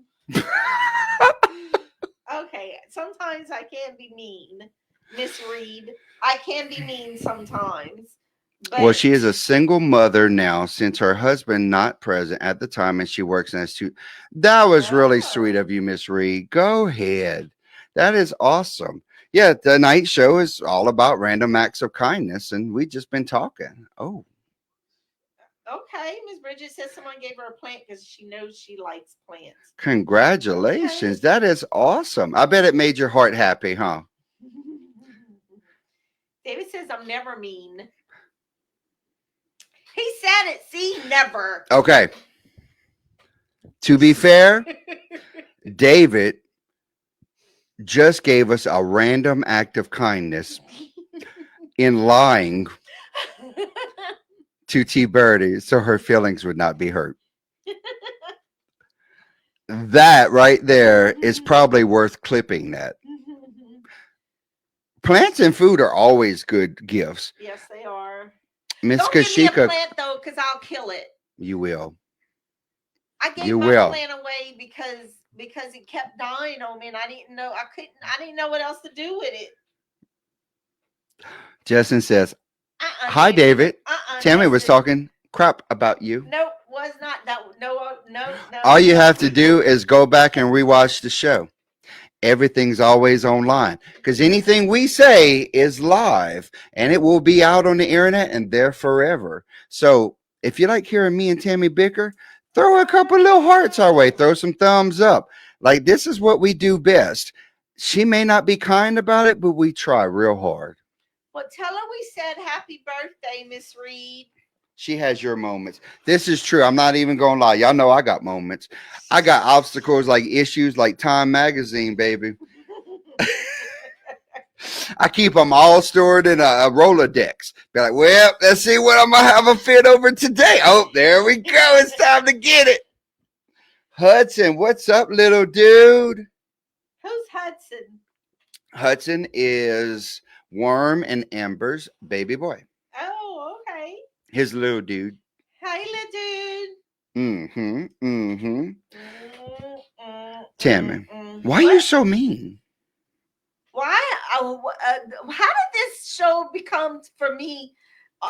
Okay, sometimes I can be mean, Miss Reed. I can be mean sometimes, Well, but she is a single mother now since her husband not present at the time, and she works in institute. That was really sweet oh, of you, Miss Reed. Go ahead. That is awesome. Yeah, the night show is all about random acts of kindness, and we just been talking. Oh, okay. Miss Bridget says someone gave her a plant because she knows she likes plants. Okay. congratulations. That is awesome. I bet it made your heart happy, huh? David says I'm never mean. He said it. See, never. Okay. To be fair, David just gave us a random act of kindness in lying to T Birdie so her feelings would not be hurt. That right there is probably worth clipping that. Plants and food are always good gifts. Yes, they are. Miss Don't give me a Kashika, plant though, because I'll kill it. you will. I gave You my will. plant away because it kept dying on me, and I didn't know what else to do with it. Justin says, Hi, David. David. Tammy was Justin. talking crap about you. Nope, was not that. No, no, no. All you have to do is go back and rewatch the show. Everything's always online because anything we say is live and it will be out on the internet and there forever. So if you like hearing me and Tammy bicker, throw a couple little hearts our way, throw some thumbs up. Like this is what we do best. She may not be kind about it, but we try real hard. Well, tell her we said happy birthday, Miss Reed. She has your moments. This is true. I'm not even gonna lie. Y'all know I got moments. I got obstacles like issues like Time Magazine, baby. I keep them all stored in a Rolodex. Be like, well, let's see what I'm gonna have a fit over today. Oh, there we go. It's time to get it. Hudson, what's up, little dude? Who's Hudson? Hudson is Worm and Amber's baby boy. Oh, okay. His little dude. Hey, little dude. Mm-hmm. Mm-hmm. Tammy, Tammy, why are you so mean? Why? How did this show become for me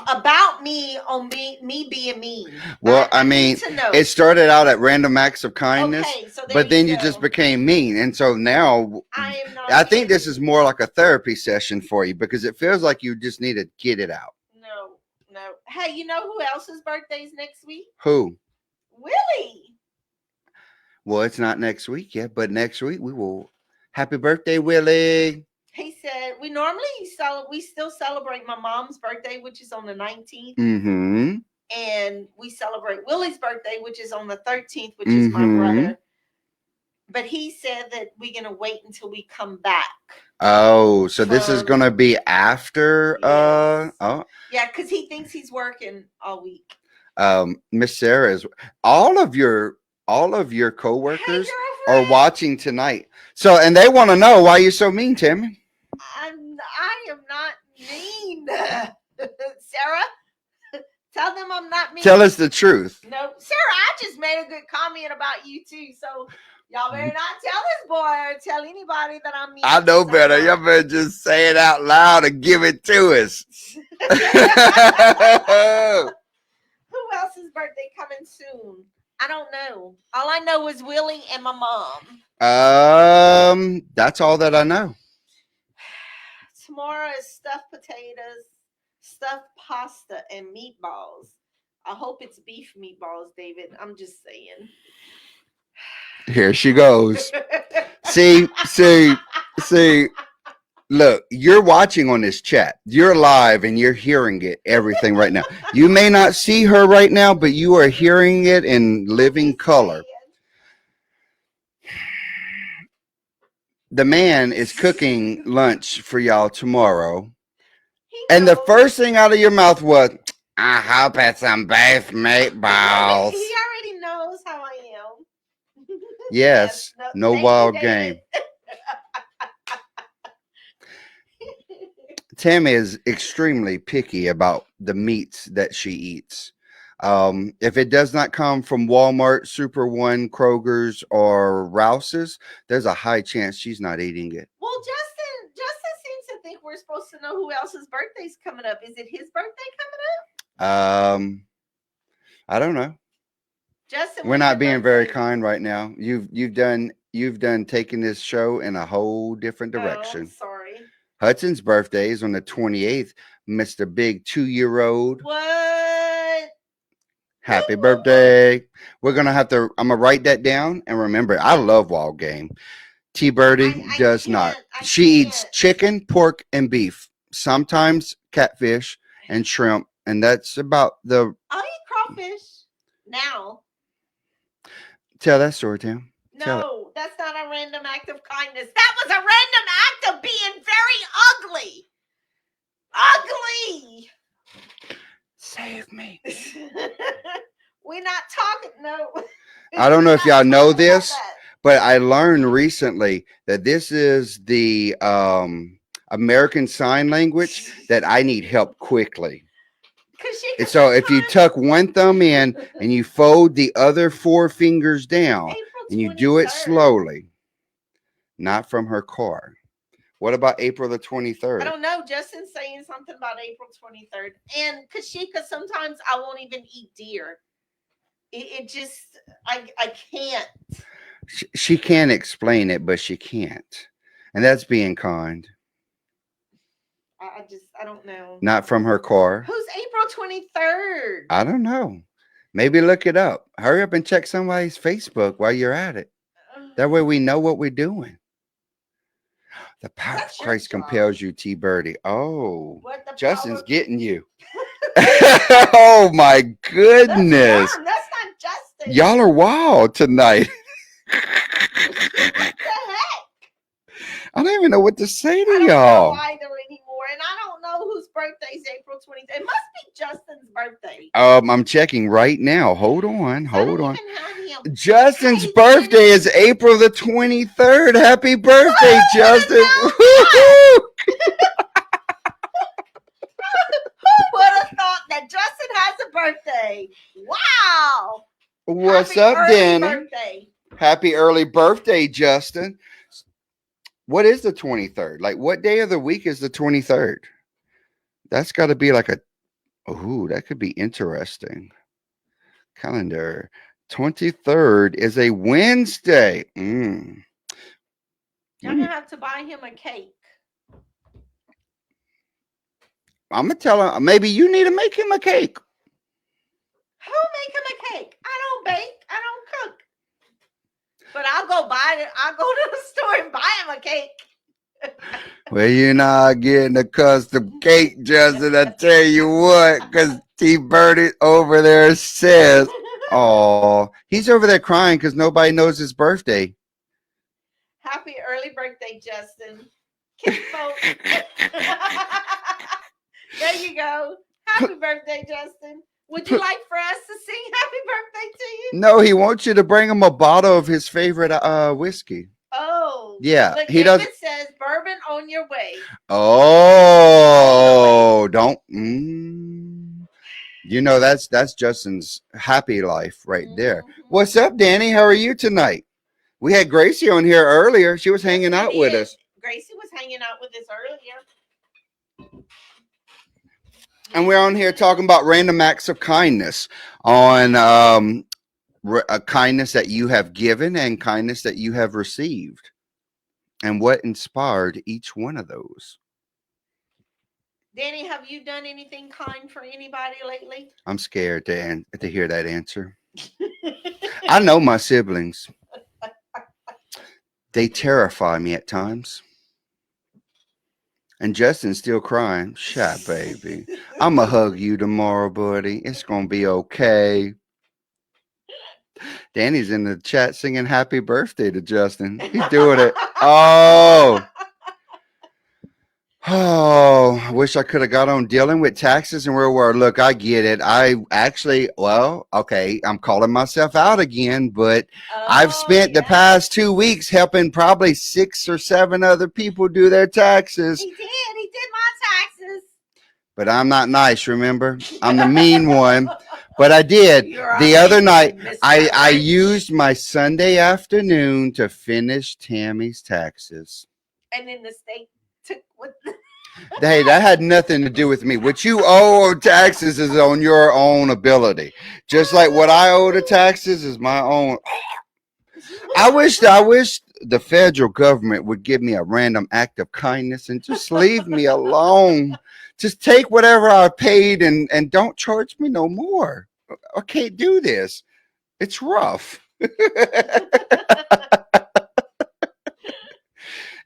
about me on me being mean? Well, I mean, it started out at random acts of kindness, okay, so but then you just became mean, and so now I am not. I think this is more like a therapy session for you because it feels like you just need to get it out. No, no. Hey, you know who else's birthday is next week? Who? Willie. Well, it's not next week yet, but next week we will. Happy birthday, Willie. He said we still celebrate my mom's birthday, which is on the 19th. Mm-hmm. And we celebrate Willie's birthday, which is on the 13th, which is my brother. But he said that we're gonna wait until we come back. Oh, so this is gonna be after yes. Oh. Yeah, because he thinks he's working all week. Miss Sarah is all of your coworkers are watching tonight. So and they want to know why you're so mean, Tammy. I am not mean. Sarah, tell them I'm not mean. Tell us the truth. No, Sarah, I just made a good comment about you too. So y'all better not tell this boy or tell anybody that I'm mean. I know better. Y'all better just say it out loud and give it to us. Who else's birthday coming soon? I don't know. All I know is Willie and my mom. That's all that I know. Tomorrow is stuffed potatoes, stuffed pasta, and meatballs. I hope it's beef meatballs, David. I'm just saying. Here she goes. See. Look, you're watching on this chat. You're live and you're hearing it, everything right now. You may not see her right now, but you are hearing it in living color. The man is cooking lunch for y'all tomorrow. And the first thing out of your mouth was, I hope it's some beef meatballs. He already knows how I am. Yes, no wild game. Tammy is extremely picky about the meats that she eats. If it does not come from Walmart, Super One, Kroger's, or Rouse's, there's a high chance she's not eating it. Well, Justin seems to think we're supposed to know who else's birthday's coming up. Is it his birthday coming up? I don't know. Justin, we're not being very kind right now. You've done taking this show in a whole different direction. Oh, sorry. Hudson's birthday is on the 28th. Mr. Big 2-year-old. What? Happy birthday. We're going to have to, I'm going to write that down and remember, I love wild game. T Birdie does not. She eats chicken, pork, and beef. Sometimes catfish and shrimp. And that's about the. I'll eat crawfish now. Tell that story, Tim. No, that's not a random act of kindness. That was a random act of being very ugly. Ugly. Save me. We're not talking. No. I don't know if y'all know this, but I learned recently that this is the American Sign Language that I need help quickly. So if you tuck one thumb in and you fold the other 4 fingers down and you do it slowly, not from her car. What about April the 23rd? I don't know. Justin's saying something about April 23rd. And Kashika, sometimes I won't even eat deer. It just, I can't. She can explain it, but she can't. And that's being kind. I don't know. Not from her car. Who's April 23rd? I don't know. Maybe look it up. Hurry up and check somebody's Facebook while you're at it. That way we know what we're doing. The power of Christ compels you, T Birdie. Oh, Justin's getting you. Oh my goodness. That's not Justin. Y'all are wild tonight. What the heck? I don't even know what to say to y'all. I don't know either anymore, and I don't know whose birthday is April 23rd. It must be Justin's birthday. I'm checking right now. Hold on. Justin's birthday is April the 23rd. Happy birthday, Justin. Who would have thought that Justin has a birthday? Wow. What's up, Danny? Happy early birthday, Justin. What is the 23rd? Like, what day of the week is the 23rd? That's got to be like that could be interesting. Calendar. 23rd is a Wednesday. You're going to have to buy him a cake. I'm going to tell him, maybe you need to make him a cake. Who make him a cake? I don't bake. I don't cook. But I'll go to the store and buy him a cake. Well, you're not getting a custom cake, Justin. I tell you what, because T Birdie over there says, oh, he's over there crying because nobody knows his birthday. Happy early birthday, Justin. Kiss folks. There you go. Happy birthday, Justin. Would you like for us to sing happy birthday to you? No, he wants you to bring him a bottle of his favorite whiskey. Oh. Yeah. But he does. It says bourbon on your way. Oh, don't. You know, that's Justin's happy life right there. What's up, Danny? How are you tonight? We had Gracie on here earlier. She was hanging out with us. Gracie was hanging out with us earlier. And we're on here talking about random acts of kindness on a kindness that you have given and kindness that you have received. And what inspired each one of those. Danny, have you done anything kind for anybody lately? I'm scared to hear that answer. I know my siblings. They terrify me at times. And Justin's still crying. Shy, baby. I'ma hug you tomorrow, buddy. It's gonna be okay. Danny's in the chat singing happy birthday to Justin. He's doing it. Oh, oh, I wish I could have got on dealing with taxes and real world. Look, I get it. I actually, well, okay, I'm calling myself out again, but I've Oh, spent the yes. past 2 weeks helping probably 6 or 7 other people do their taxes. He did. He did my taxes. But I'm not nice, remember? I'm the mean one. But I did. You're a The other night, mean one, Mr. I Grinch. used my Sunday afternoon to finish Tammy's taxes. And then the state took what? Hey, that had nothing to do with me. What you owe taxes is on your own ability. Just like what I owe to taxes is my own. I wish the federal government would give me a random act of kindness and just leave me alone. Just take whatever I paid and don't charge me no more. I can't do this. It's rough.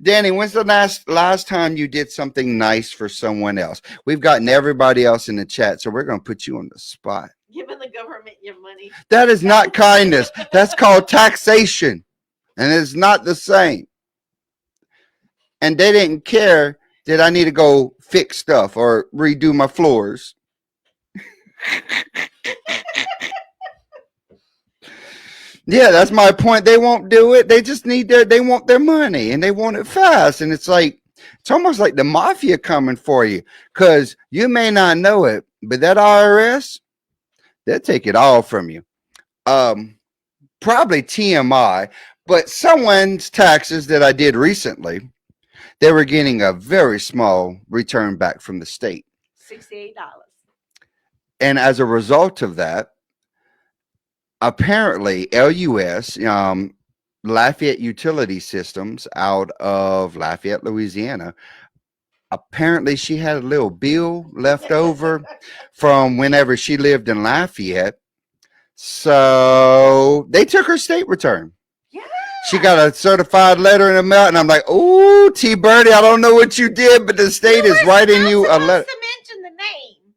Danny, when's the last time you did something nice for someone else? We've gotten everybody else in the chat, so we're gonna put you on the spot. Giving the government your money. That is not kindness. That's called taxation. And it's not the same. And they didn't care that I need to go fix stuff or redo my floors. Yeah, that's my point. They won't do it. They just they want their money and they want it fast. And it's almost like the mafia coming for you. Cause you may not know it, but that IRS, they'll take it all from you. Probably TMI, but someone's taxes that I did recently, they were getting a very small return back from the state. $68. And as a result of that, apparently LUS, Lafayette Utility Systems out of Lafayette, Louisiana, apparently she had a little bill left over from whenever she lived in Lafayette. So they took her state return. Yeah. She got a certified letter in the mail, and I'm like, "Oh, T Birdie, I don't know what you did, but the state is writing you a letter." To mention the name.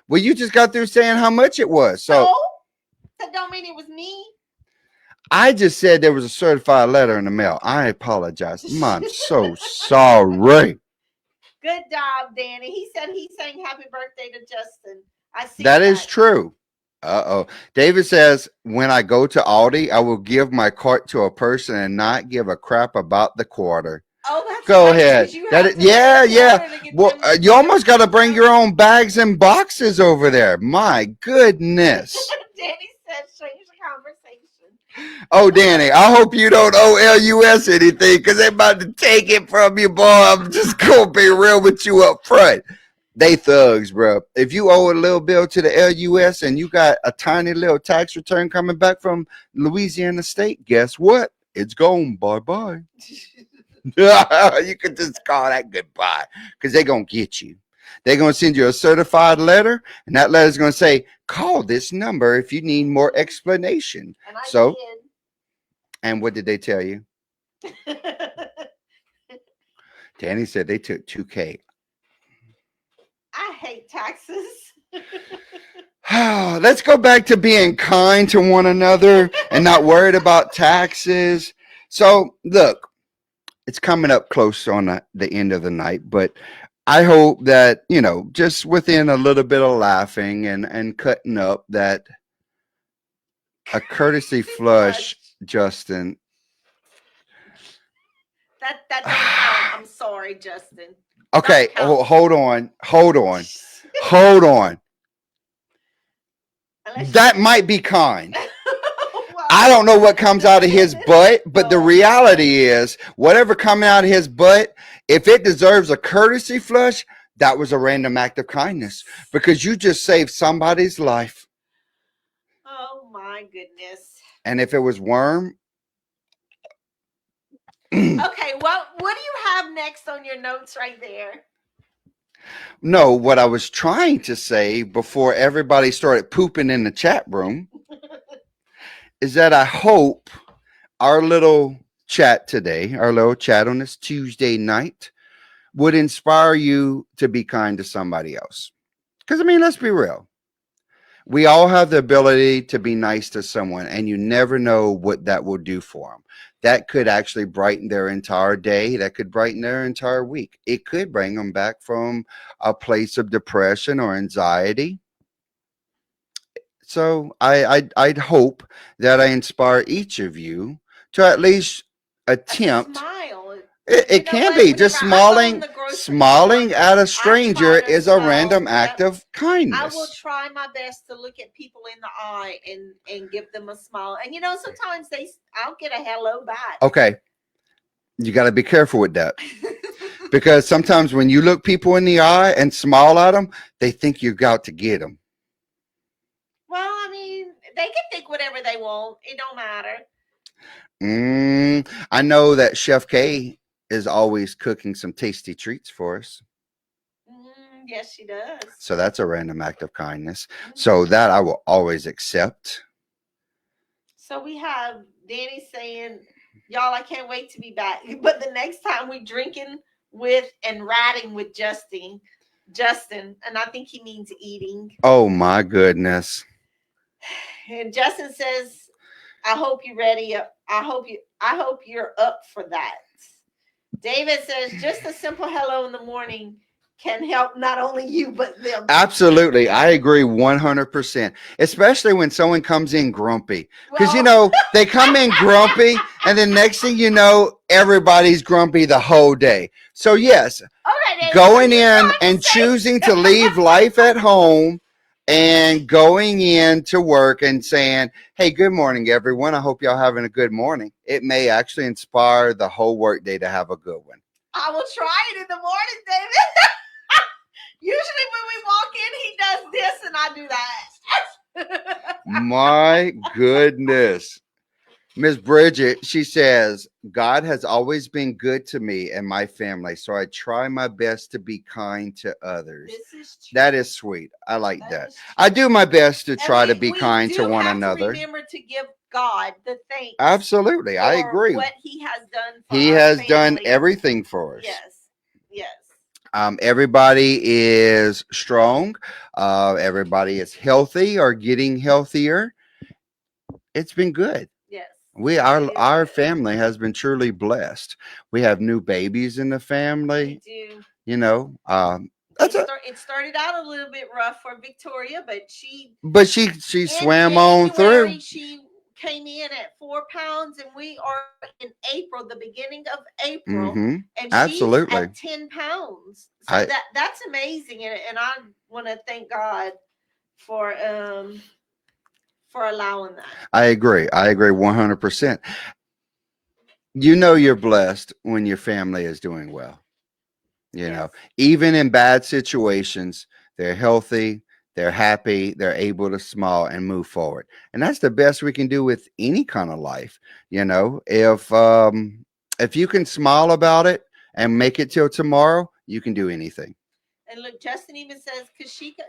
Well, you just got through saying how much it was, so that don't mean it was me. I just said there was a certified letter in the mail. I apologize. I'm so sorry. Good job, Danny. He said he sang happy birthday to Justin. I see That is true. Uh-oh. David says, when I go to Aldi, I will give my cart to a person and not give a crap about the quarter. Oh, that's go right, ahead. Yeah. Well, you almost got to bring your own bags and boxes over there. My goodness. Danny said, change the conversation. Oh, Danny, I hope you don't owe LUS anything because they're about to take it from you, boy. I'm just going to be real with you up front. They thugs, bro. If you owe a little bill to the LUS and you got a tiny little tax return coming back from Louisiana State, guess what? It's gone. Bye-bye. You could just call that goodbye because they're going to get you. They're going to send you a certified letter, and that letter is going to say, call this number if you need more explanation. And I did. And what did they tell you? Danny said they took $2K. I hate taxes. Let's go back to being kind to one another and not worried about taxes. So, look, it's coming up close on the end of the night, but I hope that, just within a little bit of laughing and cutting up, that a courtesy flush, Justin. That don't count. I'm sorry, Justin. Okay, hold on. That might be kind. I don't know what comes out of his butt, but the reality is, whatever coming out of his butt, if it deserves a courtesy flush, that was a random act of kindness because you just saved somebody's life. Oh my goodness. And if it was worm. Okay, well, what do you have next on your notes right there? No, what I was trying to say before everybody started pooping in the chat room is that I hope our little chat today, our little chat on this Tuesday night, would inspire you to be kind to somebody else. Because, I mean, let's be real. We all have the ability to be nice to someone, and you never know what that will do for them. That could actually brighten their entire day. That could brighten their entire week. It could bring them back from a place of depression or anxiety. So I'd hope that I inspire each of you to at least A attempt. smile. It You know can what? be just Whenever I go in smiling. the grocery store, Smiling at a I stranger try to is a smile. random act Yep. of I will kindness. try my best to look at people in the eye and give them a smile. And you know, sometimes I'll get a hello back. Okay, you got to be careful with that because sometimes when you look people in the eye and smile at them, they think you're out to get them. Well, I mean, they can think whatever they want. It don't matter. I know that Chef K is always cooking some tasty treats for us. Yes, she does. So that's a random act of kindness. So Mhm. that I will always accept. So we have Danny saying, "Y'all, I can't wait to be back." But the next time we drinking with and ratting with Justin, and I think he means eating. Oh my goodness. And Justin says, "I hope you're ready. I hope you're up for that." David says, "Just a simple hello in the morning can help not only you but them." Absolutely. I agree 100%. Especially when someone comes in grumpy. Because, Well, they come in grumpy, and then next thing you know, everybody's grumpy the whole day. So, yes, okay, David. So going you in trying and to say? choosing to leave life at home and going in to work and saying, hey, good morning, everyone. I hope y'all having a good morning. It may actually inspire the whole workday to have a good one. I will try it in the morning, David. Usually when we walk in, he does this and I do that. My goodness. Miss Bridget, she says, God has always been good to me and my family, so I try my best to be kind to others. This is That true. is sweet. I like That that. is I true. do my best to And try to be we kind to do one have to another. remember to give God the thanks Absolutely. I for agree. what he has done for He our has done family. everything for us. Yes. Yes. Everybody is strong. Everybody is healthy or getting healthier. It's been good. Yes. We It is our good. family has been truly blessed. We have new babies in the We family. do. You know, that's a. It started out a little bit rough for Victoria, but But she in swam on January through. she came in at 4 pounds, and we are in April, the beginning of April, Mm-hmm. and she's Absolutely. at 10 pounds. So I that's amazing, and I want to thank God for um for allowing that. I agree. I agree 100%. You know you're blessed when your family is doing well. You Yes, know, even in bad situations, they're healthy, they're happy, they're able to smile and move forward. And that's the best we can do with any kind of life. If you can smile about it and make it till tomorrow, you can do anything. and look, Justin even says Kashika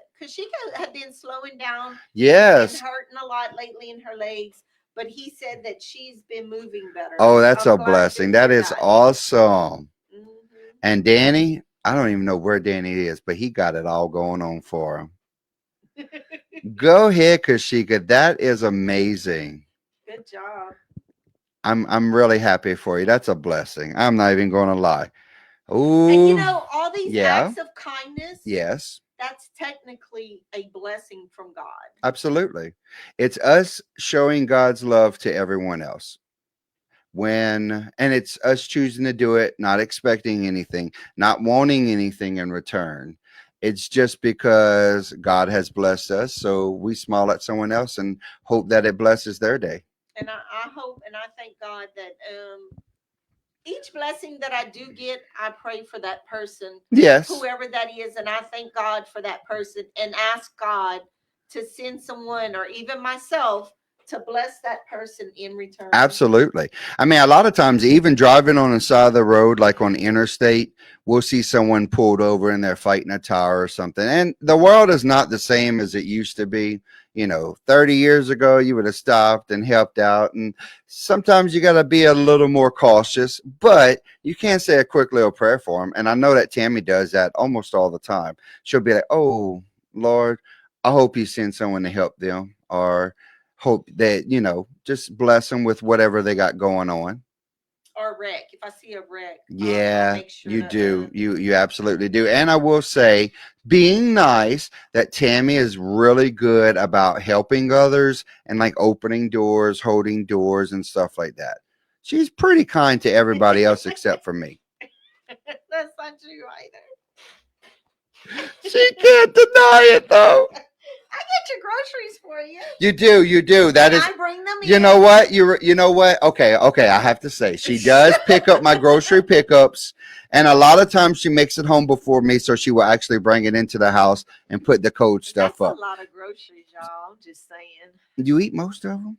had been slowing down and been Yes. hurting a lot lately in her legs, but he said that she's been moving better. Oh, So that's I'm a glad to blessing. That hear is that. awesome. Hmm. And Danny, I don't even know where Danny is, but he got it all going on for him. Go ahead, Kashika. That is amazing. Good job. I'm really happy for you. That's a blessing. I'm not even going to lie. And you Ooh, know, all these yeah, acts of kindness, yes, that's technically a blessing from God. absolutely. It's us showing God's love to everyone else. And it's us choosing to do it, not expecting anything, not wanting anything in return. It's just because God has blessed us, so we smile at someone else and hope that it blesses their day. And I hope and I thank God that each blessing that I do get, I pray for that person, Yes, whoever that is, and I thank God for that person and ask God to send someone or even myself to bless that person in return. Absolutely. I mean, a lot of times, even driving on the side of the road, like on interstate, we'll see someone pulled over and they're fighting a tire or something. And the world is not the same as it used to be. 30 years ago, you would have stopped and helped out. And sometimes you got to be a little more cautious, but you can't say a quick little prayer for them. And I know that Tammy does that almost all the time. She'll be like, "Oh, Lord, I hope you send someone to help them," or hope that just bless them with whatever they got going on. Or wreck. If I see a wreck, I'll Yeah, make sure you to. do. You absolutely do. And I will say, being nice, that Tammy is really good about helping others and like opening doors, holding doors, and stuff like that. She's pretty kind to everybody else except for me. That's not true either. She can't deny it though. I get your groceries for you, You do. That and is, I bring them you in. know what? You know what? Okay. I have to say, she does pick up my grocery pickups, and a lot of times she makes it home before me, so she will actually bring it into the house and put the cold stuff That's a up. lot of groceries, y'all. I'm just saying. You eat most of them?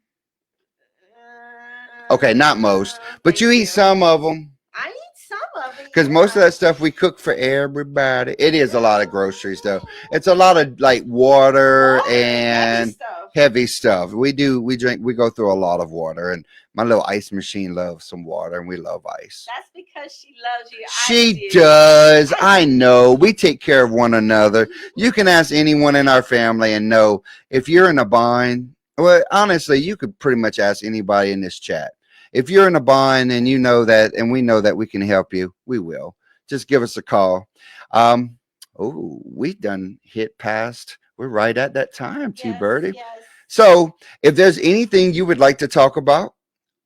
Okay, not most, but Thank you eat you. some of them. I eat some of it, Because most of yeah. that stuff we cook for everybody. It is a lot of groceries, though. It's a lot of like water Water, heavy and stuff. heavy stuff. We drink, we go through a lot of water. And my little ice machine loves some water, and we love ice. That's because she loves you. I She do. does. I I know. We take care of one another. You can ask anyone in our family and know if you're in a bind. Well, honestly, you could pretty much ask anybody in this chat. If you're in a bind and you know that, and we know that we can help you, we will. Just give us a call. Um, we done hit past. We're right at that time, T yes, Birdie. yes. So, if there's anything you would like to talk about,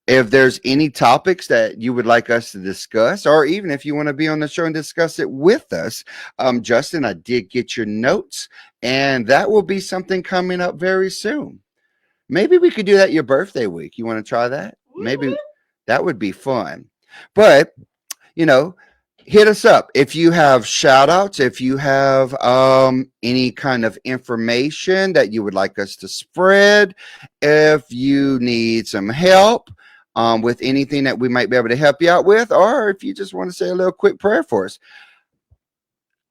if there's any topics that you would like us to discuss, or even if you want to be on the show and discuss it with us, Justin, I did get your notes, and that will be something coming up very soon. Maybe we could do that your birthday week. You want to try that? Maybe Woo-hoo. that would be fun. But you know, hit us up if you have shout outs, if you have any kind of information that you would like us to spread, if you need some help with anything that we might be able to help you out with, or if you just want to say a little quick prayer for us,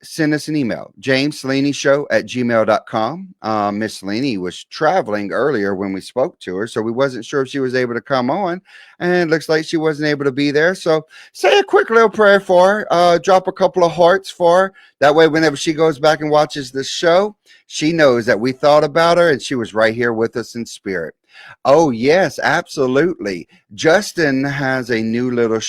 send us an email, jamesseleney@gmail.com. Miss Selene was traveling earlier when we spoke to her, so we wasn't sure if she was able to come on, and it looks like she wasn't able to be there. So say a quick little prayer for her, drop a couple of hearts for her. That way, whenever she goes back and watches this show, she knows that we thought about her and she was right here with us in spirit. Oh yes, absolutely. Justin has a new little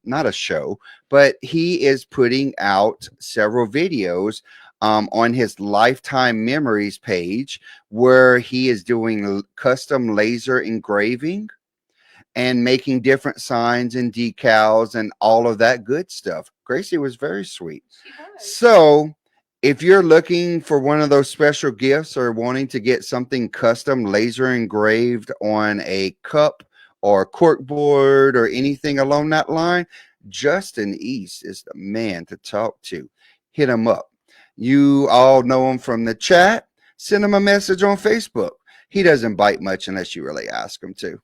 not a show, but he is putting out several videos on his Lifetime Memories page where he is doing custom laser engraving and making different signs and decals and all of that good stuff. Gracie was very sweet. She was. So, if you're looking for one of those special gifts or wanting to get something custom laser engraved on a cup or cork board or anything along that line, Justin East is the man to talk to. Hit him up. You all know him from the chat. Send him a message on Facebook. He doesn't bite much unless you really ask him to.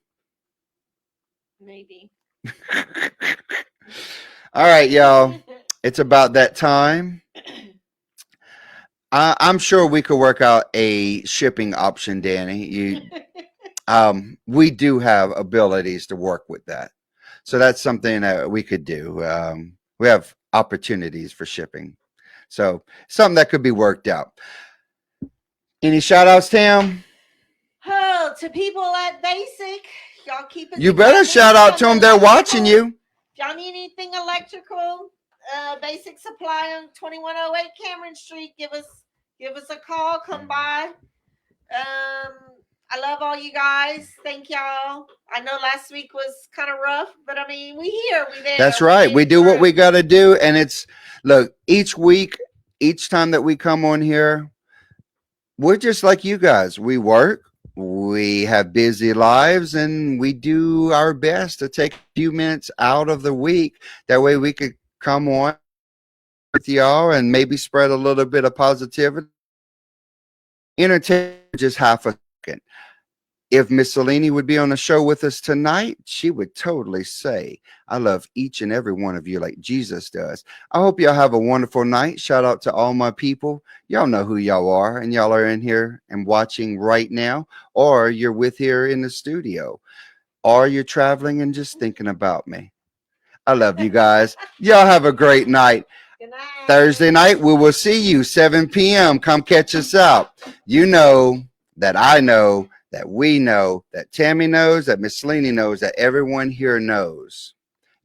Maybe. All right, y'all. It's about that time. I'm sure we could work out a shipping option, Danny. We do have abilities to work with that, so that's something that we could do. We have opportunities for shipping, so something that could be worked out. Any shout outs, Tam? Oh, to people at Basic, y'all keep it You better together. shout out to Some them. They're watching electrical. you. If y'all need anything electrical, Basic Supply on 2108 Cameron Street. Give us a call. Come by. I love all you guys. Thank y'all. I know last week was kind of rough, but I mean, we here, we That's there, we right. made We it do what we through. got to do, and it's look each week, each time that we come on here, we're just like you guys. We work, we have busy lives, and we do our best to take a few minutes out of the week. That way we could come on with y'all and maybe spread a little bit of positivity, entertain just half a second. If Miss Selene would be on the show with us tonight, she would totally say, I love each and every one of you like Jesus does. I hope y'all have a wonderful night. Shout out to all my people. Y'all know who y'all are, and y'all are in here and watching right now, or you're with here in the studio, or you're traveling and just thinking about me. I love you guys. Y'all have a great night. Good Thursday night. night, we will see you 7 p.m. Come catch us out. You know that I know that we know that Tammy knows that Miss Selene knows that everyone here knows.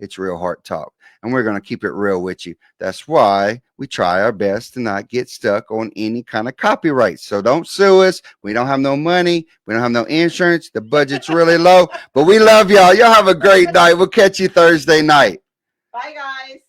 It's real heart talk. And we're going to keep it real with you. That's why we try our best to not get stuck on any kind of copyright. So don't sue us. We don't have no money. We don't have no insurance. The budget's really low. But we love y'all. Y'all have a great night. We'll catch you Thursday night. Bye, guys.